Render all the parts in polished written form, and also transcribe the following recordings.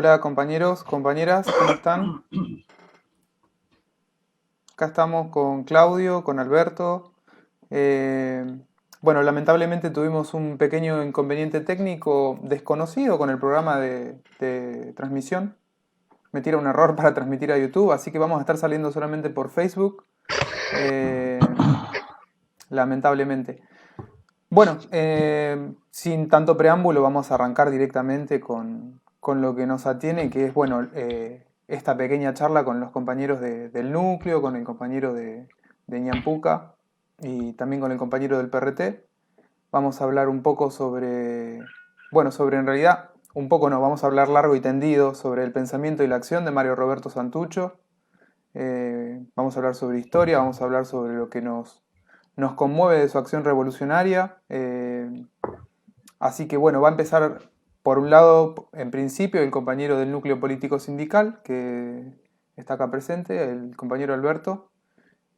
Hola compañeros, compañeras, ¿cómo están? Acá estamos con Claudio, con Alberto. Eh, bueno, lamentablemente tuvimos un pequeño inconveniente técnico desconocido con el programa de transmisión. Me tira un error para transmitir a YouTube, así que vamos a estar saliendo solamente por Facebook, eh, lamentablemente. Bueno, sin tanto preámbulo, vamos a arrancar directamente con lo que nos atiene, que es, bueno, esta pequeña charla con los compañeros del núcleo, con el compañero de Ñampuca y también con el compañero del PRT. Vamos a hablar un poco sobre, bueno, sobre en realidad, un poco no, vamos a hablar largo y tendido sobre el pensamiento y la acción de Mario Roberto Santucho. Vamos a hablar sobre historia, vamos a hablar sobre lo que nos conmueve de su acción revolucionaria. Así que bueno, va a empezar por un lado, en principio, el compañero del núcleo político sindical, que está acá presente, el compañero Alberto.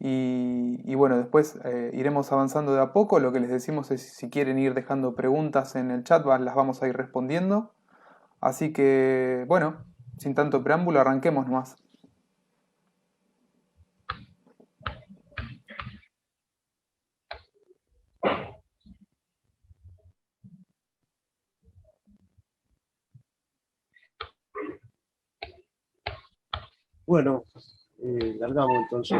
Y bueno, después iremos avanzando de a poco. Lo que les decimos es si quieren ir dejando preguntas en el chat, las vamos a ir respondiendo. Así que bueno, sin tanto preámbulo, arranquemos nomás. Bueno, largamos entonces.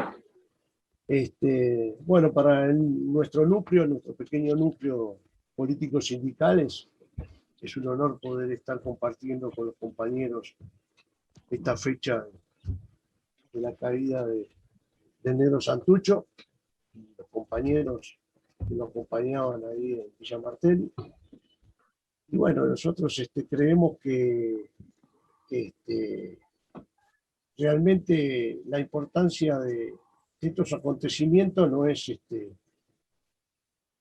Bueno, para nuestro núcleo, nuestro pequeño núcleo político sindicales, es un honor poder estar compartiendo con los compañeros esta fecha de la caída del negro Santucho, los compañeros que lo acompañaban ahí en Villa Martelli. Y bueno, nosotros creemos que este, realmente la importancia de estos acontecimientos no es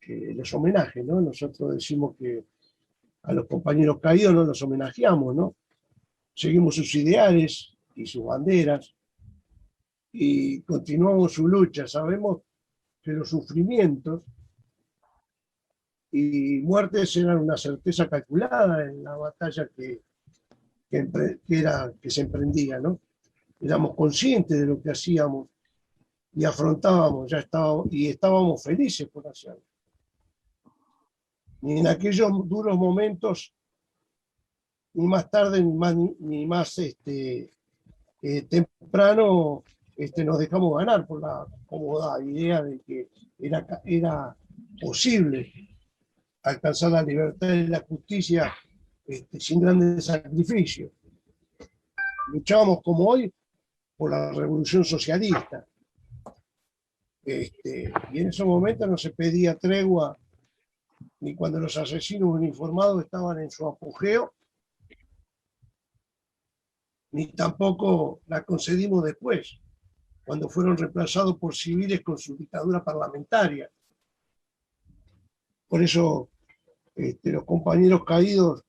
los homenajes, ¿no? Nosotros decimos que a los compañeros caídos no los homenajeamos, ¿no? Seguimos sus ideales y sus banderas y continuamos su lucha. Sabemos que los sufrimientos y muertes eran una certeza calculada en la batalla que se emprendía, ¿no? Éramos conscientes de lo que hacíamos y afrontábamos, ya estábamos, y estábamos felices por hacerlo. Ni en aquellos duros momentos, ni más tarde, ni más temprano, nos dejamos ganar por la cómoda idea de que era posible alcanzar la libertad y la justicia sin grandes sacrificios. Luchábamos como hoy por la revolución socialista. Y en esos momentos no se pedía tregua ni cuando los asesinos uniformados estaban en su apogeo, ni tampoco la concedimos después, cuando fueron reemplazados por civiles con su dictadura parlamentaria. Por eso los compañeros caídos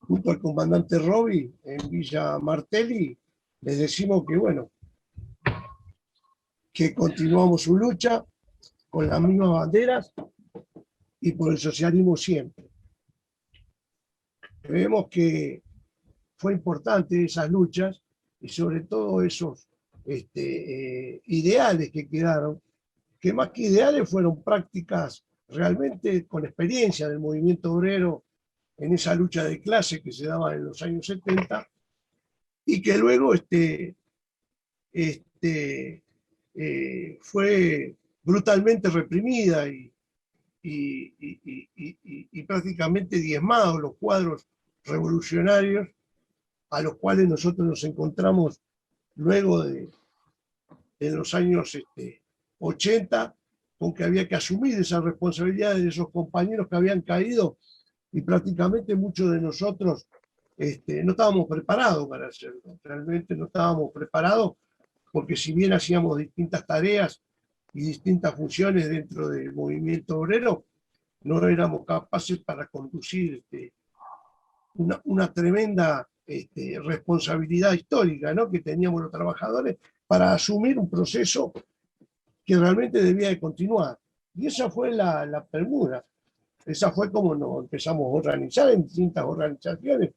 junto al comandante Robi en Villa Martelli, les decimos que bueno, que continuamos su lucha con las mismas banderas y por el socialismo siempre. Vemos que fue importante esas luchas y sobre todo esos ideales que quedaron, que más que ideales fueron prácticas realmente con experiencia del movimiento obrero en esa lucha de clase que se daba en los años 70 y que luego fue brutalmente reprimida y prácticamente diezmados los cuadros revolucionarios a los cuales nosotros nos encontramos luego de los años 80, con que había que asumir esa responsabilidad de esos compañeros que habían caído y prácticamente muchos de nosotros no estábamos preparados para hacerlo. Realmente no estábamos preparados porque si bien hacíamos distintas tareas y distintas funciones dentro del movimiento obrero, no éramos capaces para conducir una tremenda responsabilidad histórica, ¿no?, que teníamos los trabajadores para asumir un proceso que realmente debía de continuar. Y esa fue la premura. Esa fue como nos empezamos a organizar en distintas organizaciones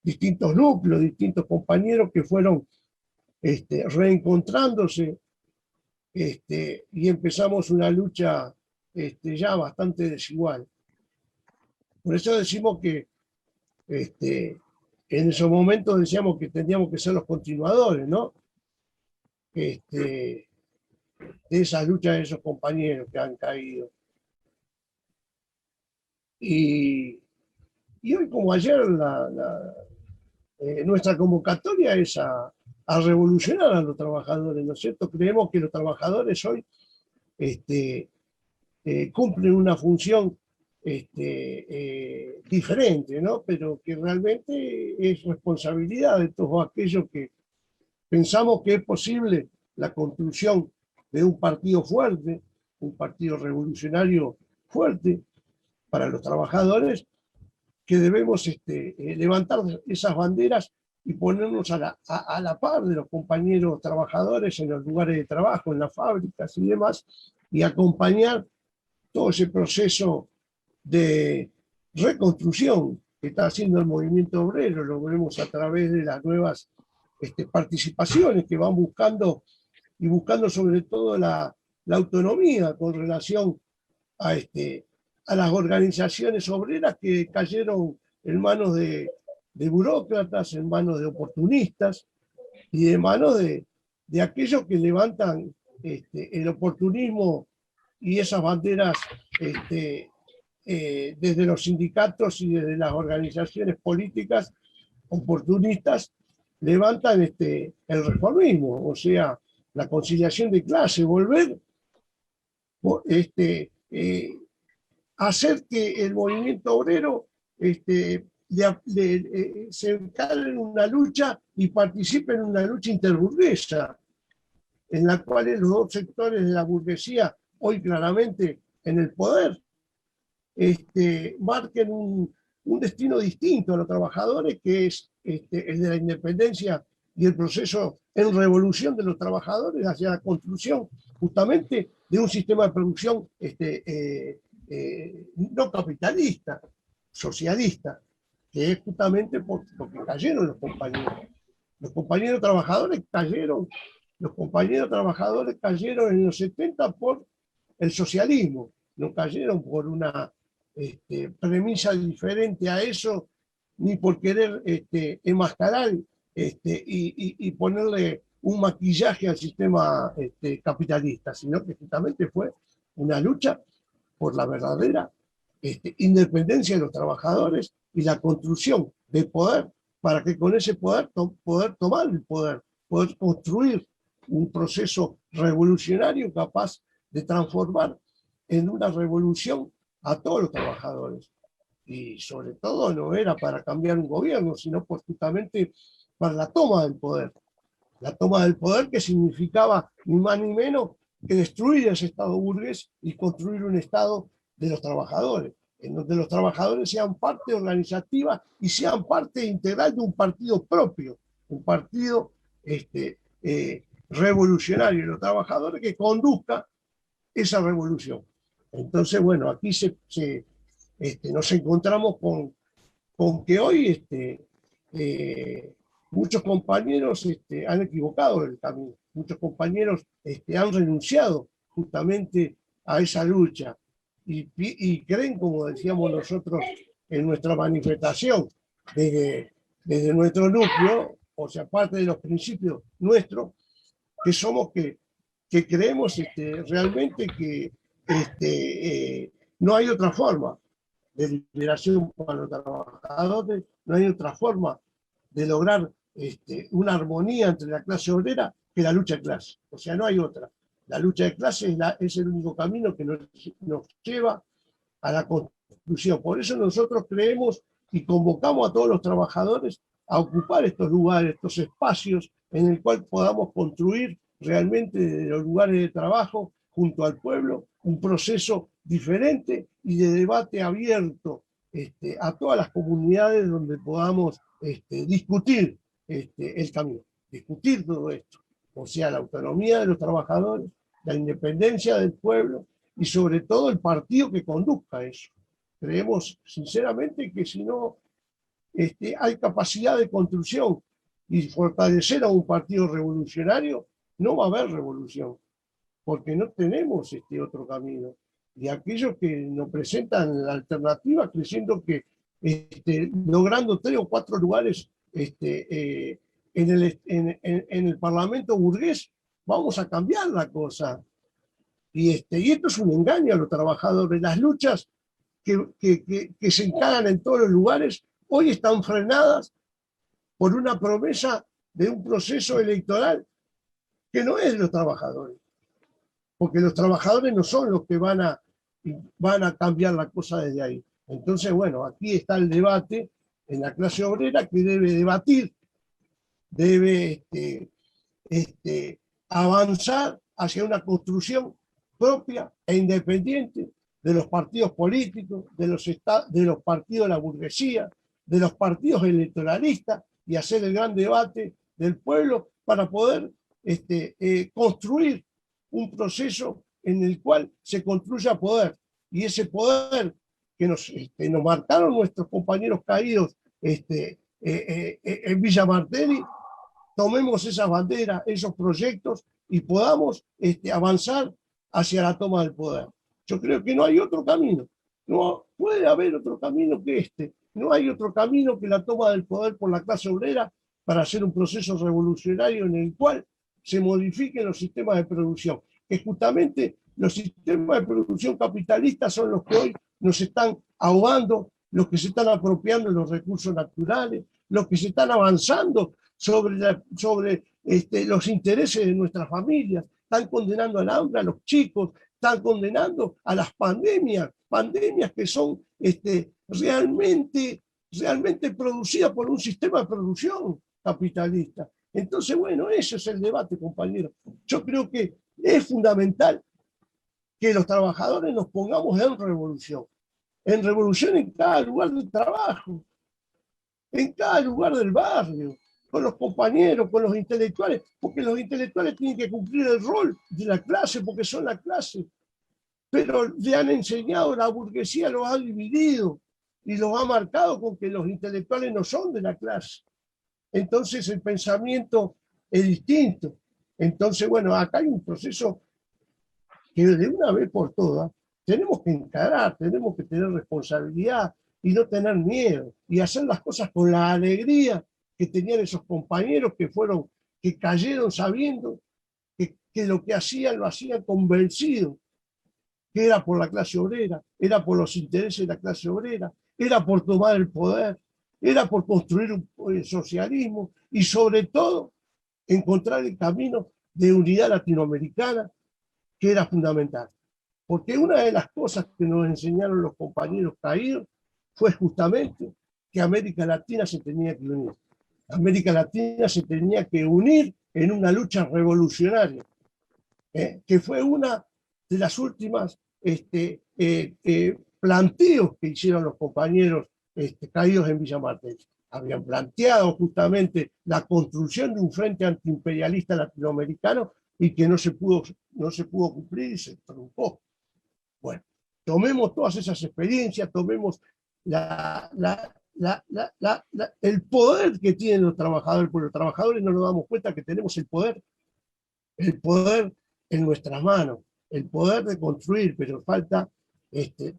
distintos núcleos, distintos compañeros que fueron reencontrándose, y empezamos una lucha ya bastante desigual. Por eso decimos que en esos momentos decíamos que teníamos que ser los continuadores, ¿no? De esa lucha de esos compañeros que han caído. Y hoy como ayer nuestra convocatoria es a revolucionar a los trabajadores, ¿no es cierto? Creemos que los trabajadores hoy cumplen una función diferente, ¿no? Pero que realmente es responsabilidad de todos aquellos que pensamos que es posible la construcción de un partido fuerte, un partido revolucionario fuerte para los trabajadores, que debemos levantar esas banderas y ponernos a la par de los compañeros trabajadores en los lugares de trabajo, en las fábricas y demás, y acompañar todo ese proceso de reconstrucción que está haciendo el movimiento obrero. Lo vemos a través de las nuevas participaciones que van buscando, y buscando sobre todo la autonomía con relación a, a las organizaciones obreras que cayeron en manos de burócratas, en manos de oportunistas y de manos de aquellos que levantan el oportunismo y esas banderas desde los sindicatos y desde las organizaciones políticas oportunistas, levantan el reformismo, o sea, la conciliación de clase, volver hacer que el movimiento obrero se encargue en una lucha y participe en una lucha interburguesa, en la cual los dos sectores de la burguesía, hoy claramente en el poder, marquen un destino distinto a los trabajadores, que es el de la independencia y el proceso en revolución de los trabajadores hacia la construcción justamente de un sistema de producción no capitalista, socialista, que es justamente porque cayeron los compañeros. Los compañeros trabajadores cayeron, los compañeros trabajadores cayeron en los 70 por el socialismo, no cayeron por una premisa diferente a eso, ni por querer enmascarar y ponerle un maquillaje al sistema capitalista, sino que justamente fue una lucha por la verdadera independencia de los trabajadores y la construcción de poder para que con ese poder poder tomar el poder, poder construir un proceso revolucionario capaz de transformar en una revolución a todos los trabajadores. Y sobre todo no era para cambiar un gobierno, sino pues justamente para la toma del poder. La toma del poder que significaba ni más ni menos que destruir ese Estado burgués y construir un Estado de los trabajadores, en donde los trabajadores sean parte organizativa y sean parte integral de un partido propio, un partido revolucionario de los trabajadores que conduzca esa revolución. Entonces, bueno, aquí nos encontramos con que hoy muchos compañeros han equivocado el camino, muchos compañeros han renunciado justamente a esa lucha y creen, como decíamos nosotros en nuestra manifestación, desde nuestro núcleo, o sea, parte de los principios nuestros, que somos que creemos realmente que no hay otra forma de liberación para los trabajadores, no hay otra forma de lograr una armonía entre la clase obrera que la lucha de clase. O sea, no hay otra. La lucha de clase es el único camino que nos lleva a la construcción. Por eso nosotros creemos y convocamos a todos los trabajadores a ocupar estos lugares, estos espacios en el cual podamos construir realmente desde los lugares de trabajo junto al pueblo un proceso diferente y de debate abierto a todas las comunidades donde podamos discutir el camino, discutir todo esto, o sea, la autonomía de los trabajadores, la independencia del pueblo y sobre todo el partido que conduzca eso. Creemos sinceramente que si no hay capacidad de construcción, y fortalecer a un partido revolucionario, no va a haber revolución, porque no tenemos otro camino. Y aquellos que nos presentan la alternativa, creyendo que logrando 3 o 4 lugares en el Parlamento burgués, vamos a cambiar la cosa. Y esto es un engaño a los trabajadores. Las luchas que se encaran en todos los lugares hoy están frenadas por una promesa de un proceso electoral que no es de los trabajadores, porque los trabajadores no son los que van a cambiar la cosa desde ahí. Entonces, bueno, aquí está el debate en la clase obrera, que debe debatir, debe avanzar hacia una construcción propia e independiente de los partidos políticos, de los partidos de la burguesía, de los partidos electoralistas, y hacer el gran debate del pueblo para poder construir un proceso en el cual se construya poder. Y ese poder que nos marcaron nuestros compañeros caídos en Villa Martelli, tomemos esas banderas, esos proyectos, y podamos avanzar hacia la toma del poder. Yo creo que no hay otro camino. No puede haber otro camino que este. No hay otro camino que la toma del poder por la clase obrera para hacer un proceso revolucionario en el cual se modifiquen los sistemas de producción. Que justamente los sistemas de producción capitalistas son los que hoy nos están ahogando, los que se están apropiando de los recursos naturales, los que se están avanzando sobre los intereses de nuestras familias, están condenando al hambre a los chicos, están condenando a las pandemias que son realmente producidas por un sistema de producción capitalista. Entonces, bueno, ese es el debate, compañeros. Yo creo que es fundamental que los trabajadores nos pongamos en revolución en cada lugar de trabajo, en cada lugar del barrio, con los compañeros, con los intelectuales, porque los intelectuales tienen que cumplir el rol de la clase, porque son la clase. Pero le han enseñado, la burguesía los ha dividido y los ha marcado con que los intelectuales no son de la clase. Entonces el pensamiento es distinto. Entonces, bueno, acá hay un proceso que de una vez por todas tenemos que encarar, tenemos que tener responsabilidad y no tener miedo, y hacer las cosas con la alegría que tenían esos compañeros que cayeron sabiendo que lo que hacían lo hacían convencidos, que era por la clase obrera, era por los intereses de la clase obrera, era por tomar el poder, era por construir un socialismo, y sobre todo encontrar el camino de unidad latinoamericana, que era fundamental. Porque una de las cosas que nos enseñaron los compañeros caídos fue justamente que América Latina se tenía que unir. América Latina se tenía que unir en una lucha revolucionaria, que fue una de las últimas planteos que hicieron los compañeros caídos en Villa Martelli. Habían planteado justamente la construcción de un frente antiimperialista latinoamericano, y que no se pudo cumplir y se truncó. Bueno, tomemos todas esas experiencias, tomemos el poder que tienen los trabajadores, porque los trabajadores no nos damos cuenta que tenemos el poder en nuestras manos, el poder de construir, pero falta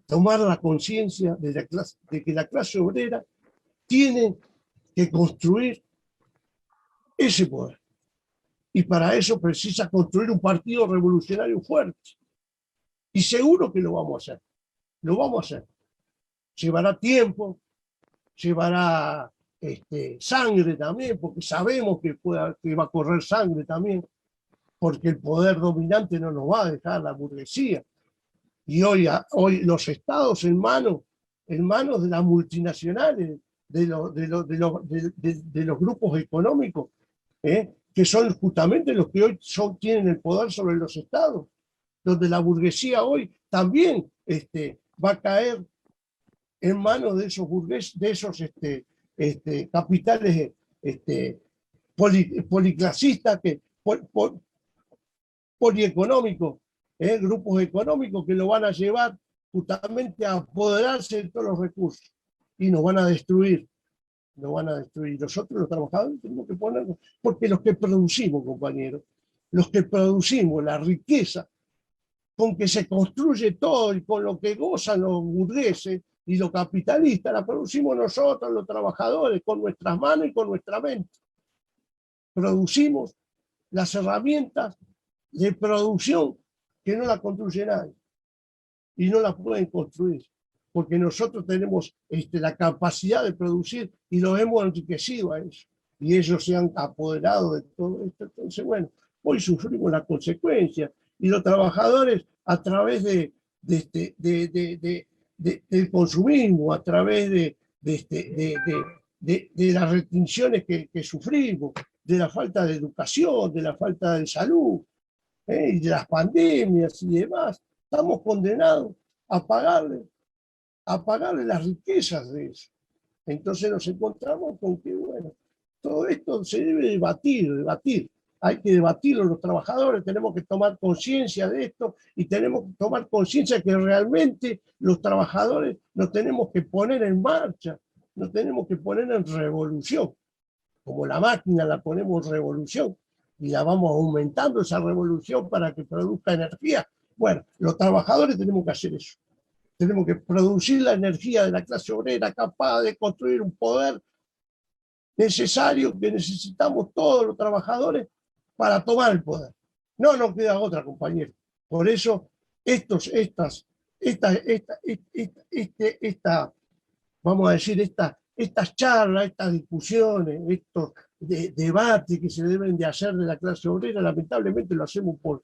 tomar la conciencia de que la clase obrera tiene que construir ese poder. Y para eso precisa construir un partido revolucionario fuerte. Y seguro que lo vamos a hacer. Lo vamos a hacer. Llevará tiempo, llevará sangre también, porque sabemos que va a correr sangre también, porque el poder dominante no nos va a dejar, la burguesía. Y hoy los estados en manos de las multinacionales, de los grupos económicos, que son justamente los que hoy tienen el poder sobre los estados, donde la burguesía hoy también va a caer en manos de esos burgueses, de esos capitales policlasistas, polieconómicos, grupos económicos que lo van a llevar justamente a apoderarse de todos los recursos y nos van a destruir. no van a destruir. Nosotros los trabajadores tenemos que ponernos, porque los que producimos, compañeros, los que producimos la riqueza con que se construye todo y con lo que gozan los burgueses y los capitalistas, la producimos nosotros, los trabajadores, con nuestras manos y con nuestra mente. Producimos las herramientas de producción que no la construye nadie y no la pueden construir, porque nosotros tenemos la capacidad de producir y los hemos enriquecido a ellos, y ellos se han apoderado de todo esto. Entonces, bueno, hoy sufrimos las consecuencias, y los trabajadores a través del consumismo, a través de las restricciones que sufrimos, de la falta de educación, de la falta de salud, y de las pandemias y demás, estamos condenados a pagarle las riquezas de eso. Entonces nos encontramos con que, bueno, todo esto se debe debatir. Hay que debatirlo los trabajadores, tenemos que tomar conciencia de esto y tenemos que tomar conciencia que realmente los trabajadores nos tenemos que poner en marcha, nos tenemos que poner en revolución. Como la máquina la ponemos en revolución y la vamos aumentando esa revolución para que produzca energía. Bueno, los trabajadores tenemos que hacer eso. Tenemos que producir la energía de la clase obrera capaz de construir un poder necesario que necesitamos todos los trabajadores para tomar el poder. No nos queda otra, compañero. Por eso, vamos a decir, estas charlas, estas discusiones, estos debates que se deben de hacer de la clase obrera, lamentablemente lo hacemos por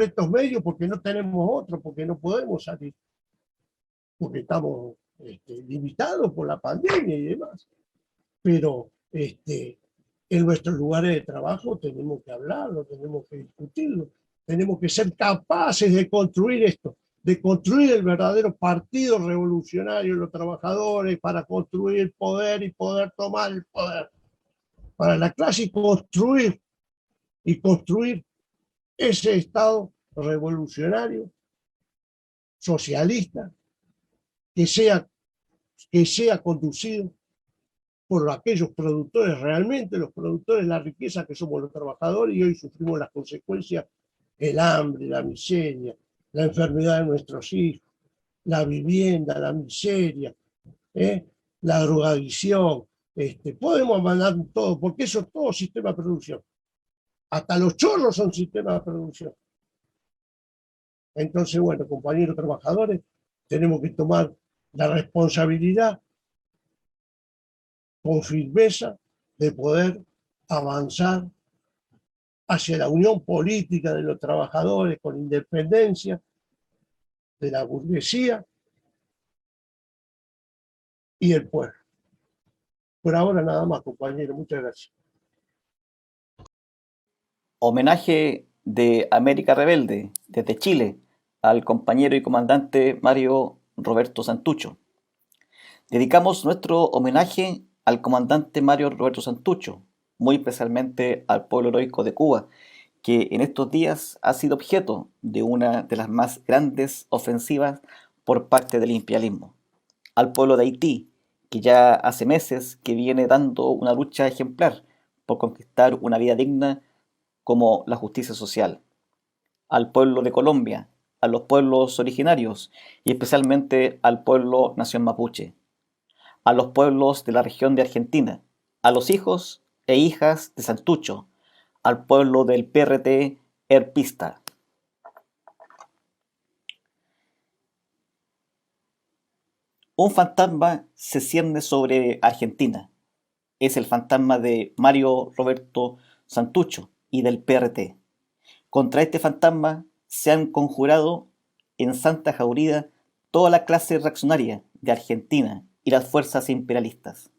estos medios, porque no tenemos otro, porque no podemos salir, porque estamos limitados por la pandemia y demás. Pero en nuestros lugares de trabajo tenemos que hablarlo, tenemos que discutirlo, tenemos que ser capaces de construir esto, de construir el verdadero partido revolucionario de los trabajadores para construir el poder y poder tomar el poder para la clase y construir ese Estado revolucionario, socialista, que sea conducido por aquellos productores, realmente los productores de la riqueza que somos los trabajadores, y hoy sufrimos las consecuencias, el hambre, la miseria, la enfermedad de nuestros hijos, la vivienda, la miseria, la drogadicción. Podemos mandar todo, porque eso es todo sistema de producción. Hasta los chorros son sistemas de producción. Entonces, bueno, compañeros trabajadores, tenemos que tomar la responsabilidad con firmeza de poder avanzar hacia la unión política de los trabajadores con independencia de la burguesía y el pueblo. Por ahora nada más, compañero. Muchas gracias. Homenaje de América Rebelde, desde Chile, al compañero y comandante Mario Roberto Santucho. Dedicamos nuestro homenaje al comandante Mario Roberto Santucho, muy especialmente al pueblo heroico de Cuba, que en estos días ha sido objeto de una de las más grandes ofensivas por parte del imperialismo. Al pueblo de Haití, que ya hace meses que viene dando una lucha ejemplar por conquistar una vida digna como la justicia social. Al pueblo de Colombia, a los pueblos originarios y especialmente al pueblo nación mapuche. A los pueblos de la región de Argentina, a los hijos e hijas de Santucho, al pueblo del PRT herpista. Un fantasma se cierne sobre Argentina. Es el fantasma de Mario Roberto Santucho y del PRT. Contra este fantasma se han conjurado en Santa Jaurida toda la clase reaccionaria de Argentina y las fuerzas imperialistas.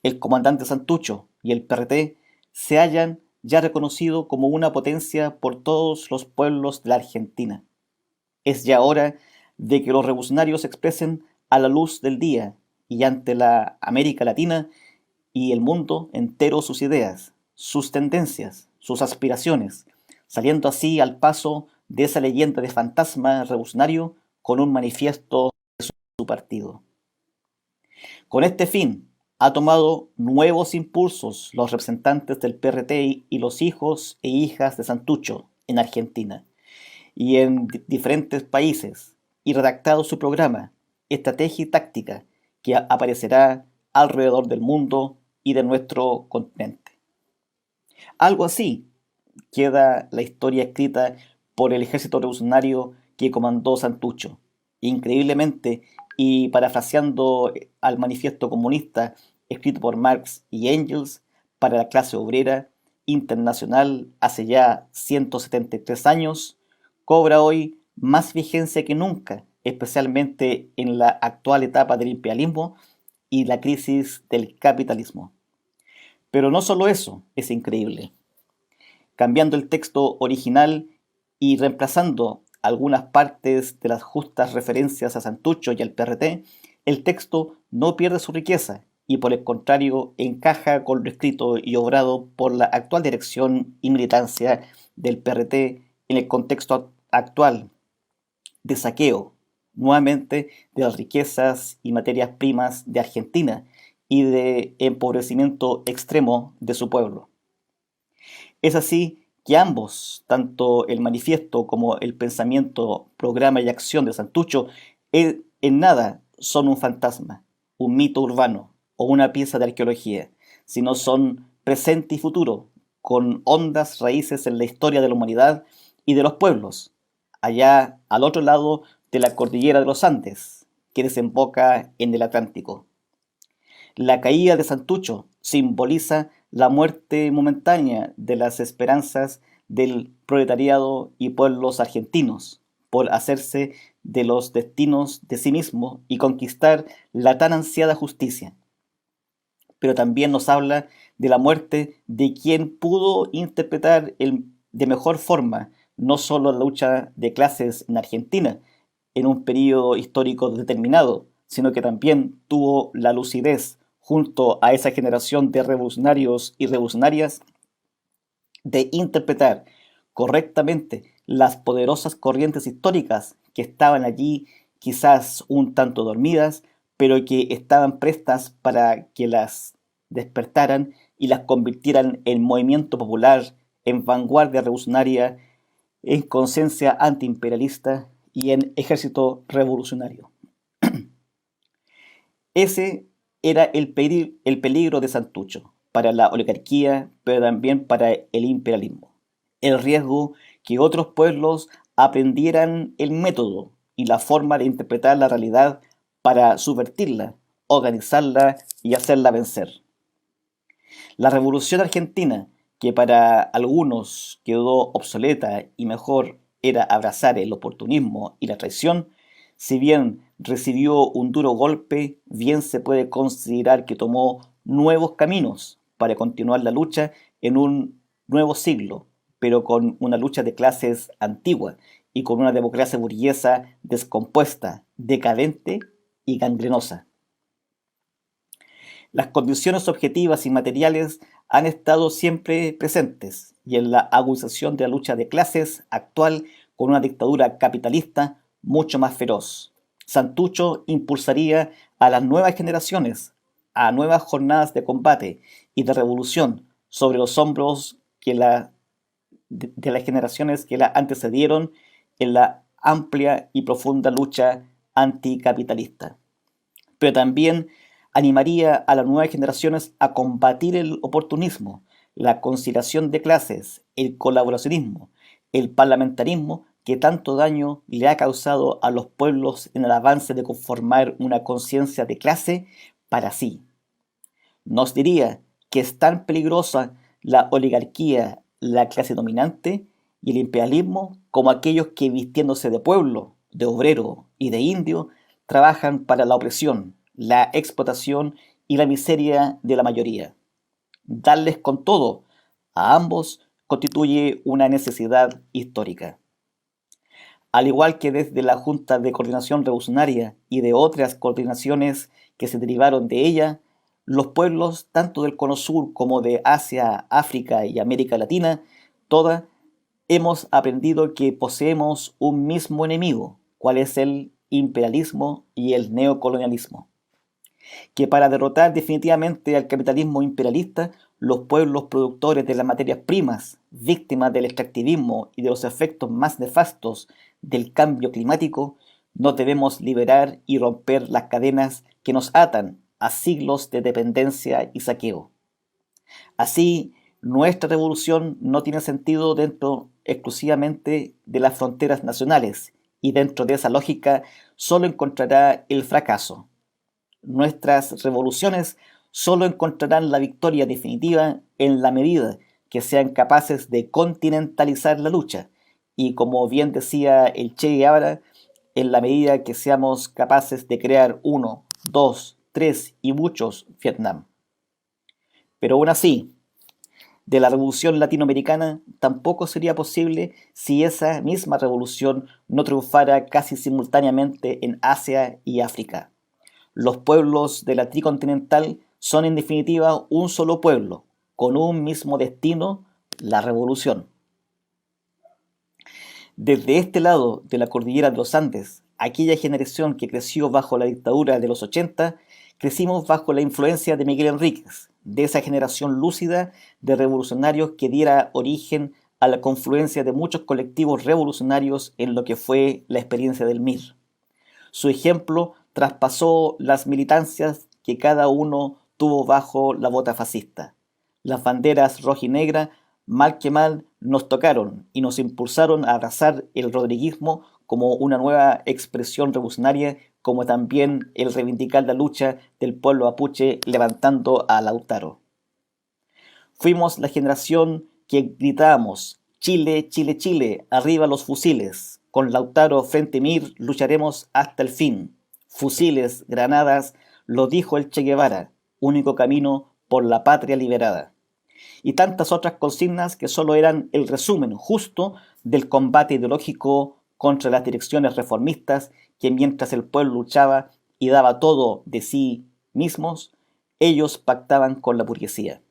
El comandante Santucho y el PRT se hallan ya reconocido como una potencia por todos los pueblos de la Argentina. Es ya hora de que los revolucionarios expresen a la luz del día y ante la América Latina y el mundo entero sus ideas, sus tendencias, sus aspiraciones, saliendo así al paso de esa leyenda de fantasma revolucionario con un manifiesto de su partido. Con este fin, ha tomado nuevos impulsos los representantes del PRT y los hijos e hijas de Santucho en Argentina y en diferentes países y redactado su programa, estrategia y táctica que aparecerá alrededor del mundo y de nuestro continente. Algo así queda la historia escrita por el ejército revolucionario que comandó Santucho. Increíblemente, y parafraseando al manifiesto comunista escrito por Marx y Engels para la clase obrera internacional hace ya 173 años, cobra hoy más vigencia que nunca, especialmente en la actual etapa del imperialismo y la crisis del capitalismo. Pero no solo eso es increíble. Cambiando el texto original y reemplazando algunas partes de las justas referencias a Santucho y al PRT, el texto no pierde su riqueza y por el contrario encaja con lo escrito y obrado por la actual dirección y militancia del PRT en el contexto actual de saqueo, nuevamente, de las riquezas y materias primas de Argentina y de empobrecimiento extremo de su pueblo. Es así que ambos, tanto el manifiesto como el pensamiento, programa y acción de Santucho, en nada son un fantasma, un mito urbano o una pieza de arqueología, sino son presente y futuro, con hondas raíces en la historia de la humanidad y de los pueblos, allá al otro lado de la cordillera de los Andes, que desemboca en el Atlántico. La caída de Santucho simboliza la muerte momentánea de las esperanzas del proletariado y pueblos argentinos por hacerse de los destinos de sí mismo y conquistar la tan ansiada justicia. Pero también nos habla de la muerte de quien pudo interpretar de mejor forma no solo la lucha de clases en Argentina en un periodo histórico determinado, sino que también tuvo la lucidez junto a esa generación de revolucionarios y revolucionarias de interpretar correctamente las poderosas corrientes históricas que estaban allí quizás un tanto dormidas, pero que estaban prestas para que las despertaran y las convirtieran en movimiento popular, en vanguardia revolucionaria, en conciencia antiimperialista y en ejército revolucionario. Ese era el peligro de Santucho para la oligarquía, pero también para el imperialismo. El riesgo que otros pueblos aprendieran el método y la forma de interpretar la realidad para subvertirla, organizarla y hacerla vencer. La Revolución Argentina, que para algunos quedó obsoleta y mejor era abrazar el oportunismo y la traición, si bien recibió un duro golpe, bien se puede considerar que tomó nuevos caminos para continuar la lucha en un nuevo siglo, pero con una lucha de clases antigua y con una democracia burguesa descompuesta, decadente y gangrenosa. Las condiciones objetivas y materiales han estado siempre presentes y en la agudización de la lucha de clases actual con una dictadura capitalista mucho más feroz. Santucho impulsaría a las nuevas generaciones a nuevas jornadas de combate y de revolución sobre los hombros de las generaciones que la antecedieron en la amplia y profunda lucha anticapitalista. Pero también animaría a las nuevas generaciones a combatir el oportunismo, la conciliación de clases, el colaboracionismo, el parlamentarismo que tanto daño le ha causado a los pueblos en el avance de conformar una conciencia de clase para sí. Nos diría que es tan peligrosa la oligarquía, la clase dominante y el imperialismo como aquellos que vistiéndose de pueblo, de obrero y de indio, trabajan para la opresión, la explotación y la miseria de la mayoría. Darles con todo a ambos constituye una necesidad histórica. Al igual que desde la Junta de Coordinación Revolucionaria y de otras coordinaciones que se derivaron de ella, los pueblos tanto del Cono Sur como de Asia, África y América Latina, toda, hemos aprendido que poseemos un mismo enemigo, cual es el imperialismo y el neocolonialismo. que para derrotar definitivamente al capitalismo imperialista, los pueblos productores de las materias primas, víctimas del extractivismo y de los efectos más nefastos del cambio climático, nos debemos liberar y romper las cadenas que nos atan a siglos de dependencia y saqueo. Así, nuestra revolución no tiene sentido dentro exclusivamente de las fronteras nacionales, y dentro de esa lógica solo encontrará el fracaso. Nuestras revoluciones solo encontrarán la victoria definitiva en la medida que sean capaces de continentalizar la lucha, y como bien decía el Che Guevara, en la medida que seamos capaces de crear uno, dos, tres y muchos Vietnam. Pero aún así, de la revolución latinoamericana tampoco sería posible si esa misma revolución no triunfara casi simultáneamente en Asia y África. Los pueblos de la tricontinental son en definitiva un solo pueblo, con un mismo destino, la revolución. Desde este lado de la cordillera de los Andes, aquella generación que creció bajo la dictadura de los 80, crecimos bajo la influencia de Miguel Enríquez, de esa generación lúcida de revolucionarios que diera origen a la confluencia de muchos colectivos revolucionarios en lo que fue la experiencia del MIR. Su ejemplo traspasó las militancias que cada uno tuvo bajo la bota fascista. Las banderas roja y negra, mal que mal, nos tocaron y nos impulsaron a abrazar el rodriguismo como una nueva expresión revolucionaria, como también el reivindicar la lucha del pueblo mapuche levantando a Lautaro. Fuimos la generación que gritábamos: Chile, Chile, Chile, arriba los fusiles. Con Lautaro frente MIR lucharemos hasta el fin. Fusiles, granadas, lo dijo el Che Guevara, único camino por la patria liberada. Y tantas otras consignas que solo eran el resumen justo del combate ideológico contra las direcciones reformistas que mientras el pueblo luchaba y daba todo de sí mismos, ellos pactaban con la burguesía.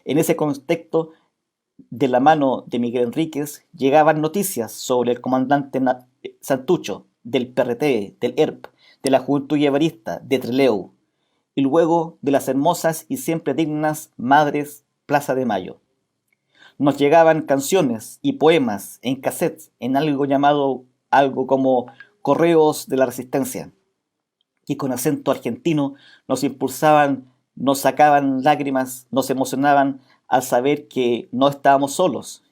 En ese contexto, de la mano de Miguel Enríquez, llegaban noticias sobre el comandante Santucho, del PRT, del ERP, de la Juventud Guevarista, de Trelew, y luego de las hermosas y siempre dignas Madres Plaza de Mayo. Nos llegaban canciones y poemas en cassettes en algo llamado algo como Correos de la Resistencia, que con acento argentino nos impulsaban, nos sacaban lágrimas, nos emocionaban al saber que no estábamos solos,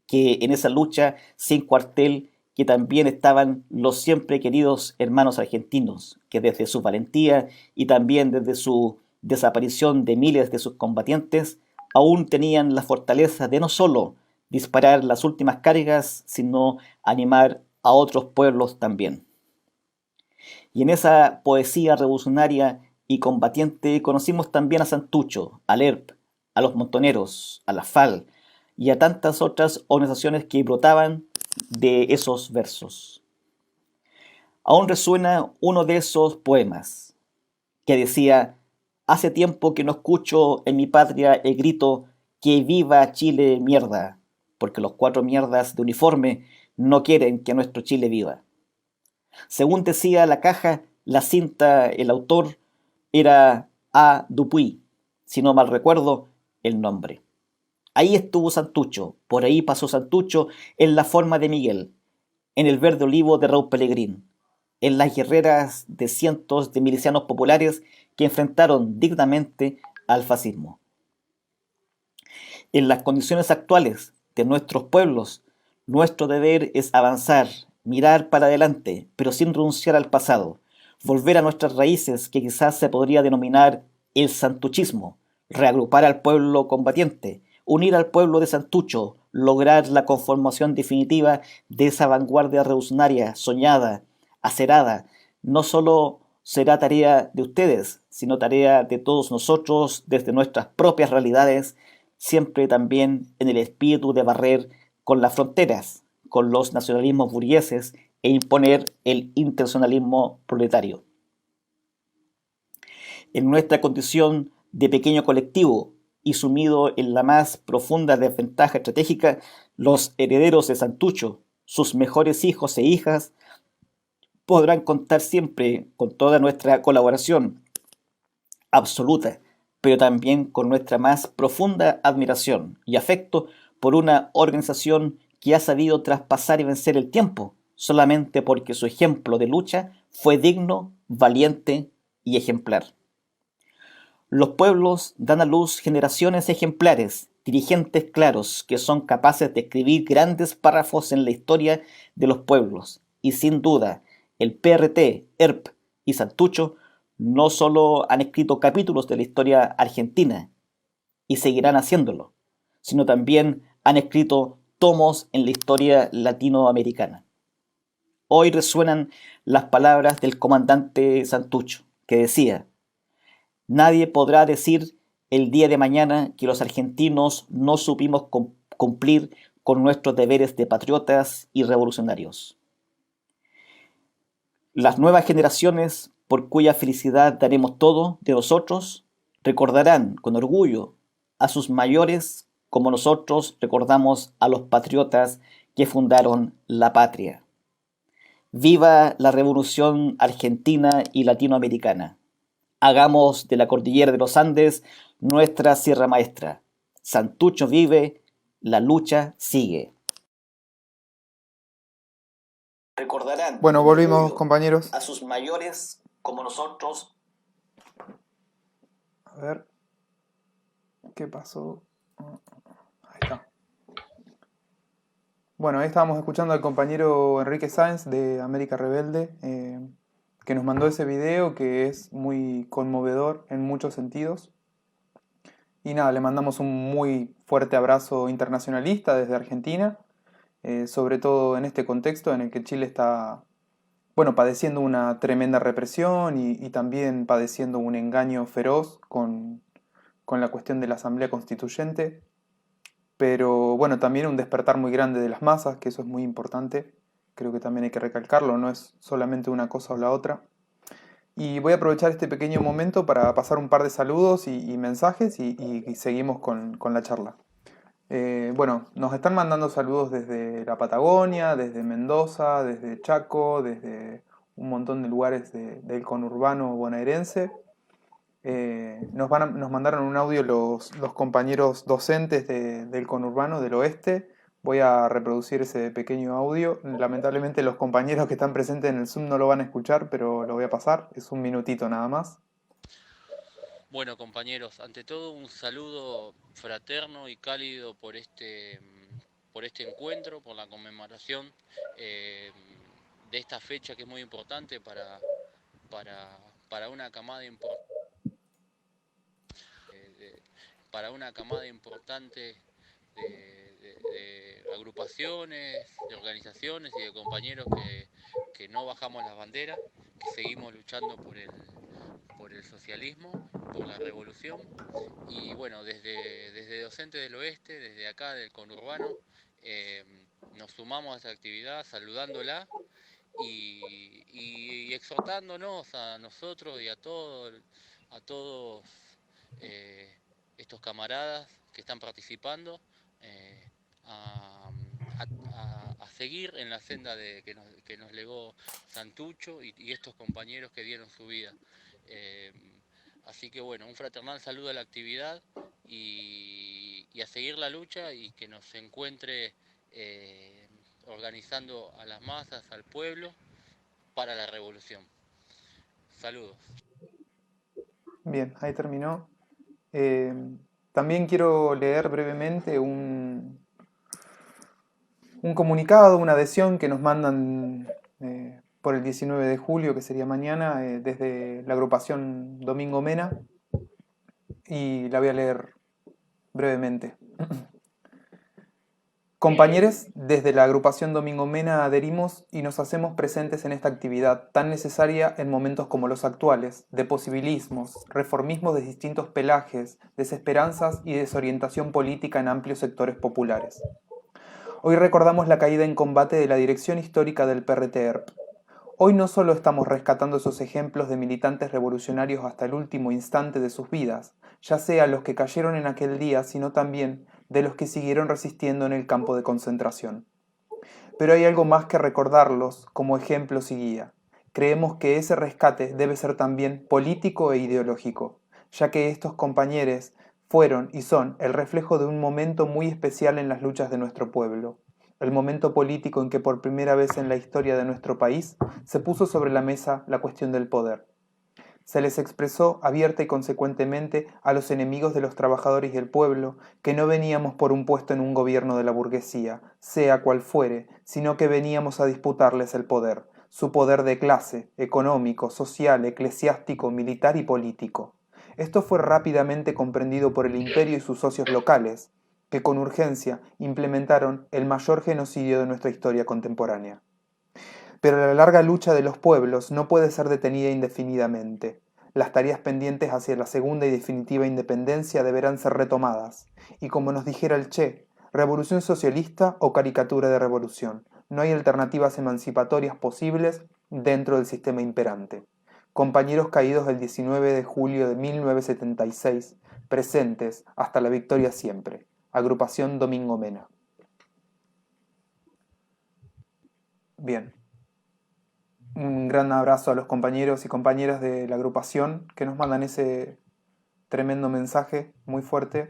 que en esa lucha sin cuartel que también estaban los siempre queridos hermanos argentinos, que desde su valentía y también desde su desaparición de miles de sus combatientes, aún tenían la fortaleza de no solo disparar las últimas cargas, sino animar a otros pueblos también. Y en esa poesía revolucionaria y combatiente conocimos también a Santucho, al ERP, a los Montoneros, a la FAL y a tantas otras organizaciones que brotaban de esos versos. Aún resuena uno de esos poemas que decía: hace tiempo que no escucho en mi patria el grito que viva Chile mierda, porque los 4 mierdas de uniforme no quieren que nuestro Chile viva. Según decía la caja, la cinta, el autor era A. Dupuy, si no mal recuerdo el nombre. Ahí estuvo Santucho, por ahí pasó Santucho en la forma de Miguel, en el verde olivo de Raúl Pelegrín, en las guerreras de cientos de milicianos populares que enfrentaron dignamente al fascismo. En las condiciones actuales de nuestros pueblos, nuestro deber es avanzar, mirar para adelante, pero sin renunciar al pasado, volver a nuestras raíces que quizás se podría denominar el santuchismo, reagrupar al pueblo combatiente, unir al pueblo de Santucho, lograr la conformación definitiva de esa vanguardia revolucionaria soñada, acerada. No solo será tarea de ustedes, sino tarea de todos nosotros desde nuestras propias realidades, siempre también en el espíritu de barrer con las fronteras, con los nacionalismos burgueses e imponer el internacionalismo proletario. En nuestra condición de pequeño colectivo y sumido en la más profunda desventaja estratégica, los herederos de Santucho, sus mejores hijos e hijas, podrán contar siempre con toda nuestra colaboración absoluta, pero también con nuestra más profunda admiración y afecto por una organización que ha sabido traspasar y vencer el tiempo, solamente porque su ejemplo de lucha fue digno, valiente y ejemplar. Los pueblos dan a luz generaciones ejemplares, dirigentes claros que son capaces de escribir grandes párrafos en la historia de los pueblos. Y sin duda, el PRT, ERP y Santucho no solo han escrito capítulos de la historia argentina y seguirán haciéndolo, sino también han escrito tomos en la historia latinoamericana. Hoy resuenan las palabras del comandante Santucho, que decía: nadie podrá decir el día de mañana que los argentinos no supimos cumplir con nuestros deberes de patriotas y revolucionarios. Las nuevas generaciones, por cuya felicidad daremos todo de nosotros, recordarán con orgullo a sus mayores como nosotros recordamos a los patriotas que fundaron la patria. Viva la Revolución Argentina y Latinoamericana. Hagamos de la cordillera de los Andes nuestra Sierra Maestra. Santucho vive, la lucha sigue. Recordarán. Bueno, volvimos, compañeros. A sus mayores como nosotros. A ver. ¿Qué pasó? Ahí está. Bueno, ahí estábamos escuchando al compañero Enrique Sáenz de América Rebelde, que nos mandó ese video que es muy conmovedor en muchos sentidos. Y nada, le mandamos un muy fuerte abrazo internacionalista desde Argentina, sobre todo en este contexto en el que Chile está, bueno, padeciendo una tremenda represión y también padeciendo un engaño feroz con la cuestión de la Asamblea Constituyente. Pero bueno, también un despertar muy grande de las masas, que eso es muy importante. Creo que también hay que recalcarlo, no es solamente una cosa o la otra. Y voy a aprovechar este pequeño momento para pasar un par de saludos y mensajes y seguimos con la charla. Bueno, nos están mandando saludos desde la Patagonia, desde Mendoza, desde Chaco, desde un montón de lugares del conurbano bonaerense. Nos mandaron un audio los compañeros docentes del conurbano del oeste. Voy a reproducir ese pequeño audio. Lamentablemente los compañeros que están presentes en el Zoom no lo van a escuchar, pero lo voy a pasar. Es un minutito nada más. Bueno, compañeros, ante todo un saludo fraterno y cálido por este encuentro, por la conmemoración de esta fecha que es muy importante para una camada importante de agrupaciones, de organizaciones y de compañeros que no bajamos las banderas, que seguimos luchando por el socialismo, por la revolución. Y bueno, desde Docentes del Oeste, desde acá del conurbano, nos sumamos a esta actividad saludándola y exhortándonos a nosotros y a todos estos camaradas que están participando a seguir en la senda que nos legó Santucho y estos compañeros que dieron su vida. Así que bueno, un fraternal saludo a la actividad y a seguir la lucha y que nos encuentre organizando a las masas, al pueblo, para la revolución. Saludos. Bien, ahí terminó. También quiero leer brevemente un comunicado, una adhesión que nos mandan por el 19 de julio, que sería mañana, desde la agrupación Domingo Mena, y la voy a leer brevemente. Compañeros, desde la agrupación Domingo Mena adherimos y nos hacemos presentes en esta actividad tan necesaria en momentos como los actuales, de posibilismos, reformismos de distintos pelajes, desesperanzas y desorientación política en amplios sectores populares. Hoy recordamos la caída en combate de la dirección histórica del PRT-ERP. Hoy no solo estamos rescatando esos ejemplos de militantes revolucionarios hasta el último instante de sus vidas, ya sea los que cayeron en aquel día, sino también de los que siguieron resistiendo en el campo de concentración. Pero hay algo más que recordarlos como ejemplos y guía. creemos que ese rescate debe ser también político e ideológico, ya que estos compañeros fueron y son el reflejo de un momento muy especial en las luchas de nuestro pueblo, el momento político en que por primera vez en la historia de nuestro país se puso sobre la mesa la cuestión del poder. Se les expresó abierta y consecuentemente a los enemigos de los trabajadores y el pueblo que no veníamos por un puesto en un gobierno de la burguesía, sea cual fuere, sino que veníamos a disputarles el poder, su poder de clase, económico, social, eclesiástico, militar y político. Esto fue rápidamente comprendido por el imperio y sus socios locales, que con urgencia implementaron el mayor genocidio de nuestra historia contemporánea. Pero la larga lucha de los pueblos no puede ser detenida indefinidamente. Las tareas pendientes hacia la segunda y definitiva independencia deberán ser retomadas. Y como nos dijera el Che, revolución socialista o caricatura de revolución. No hay alternativas emancipatorias posibles dentro del sistema imperante. Compañeros caídos el 19 de julio de 1976, presentes hasta la victoria siempre. Agrupación Domingo Mena. Bien. Un gran abrazo a los compañeros y compañeras de la agrupación que nos mandan ese tremendo mensaje muy fuerte.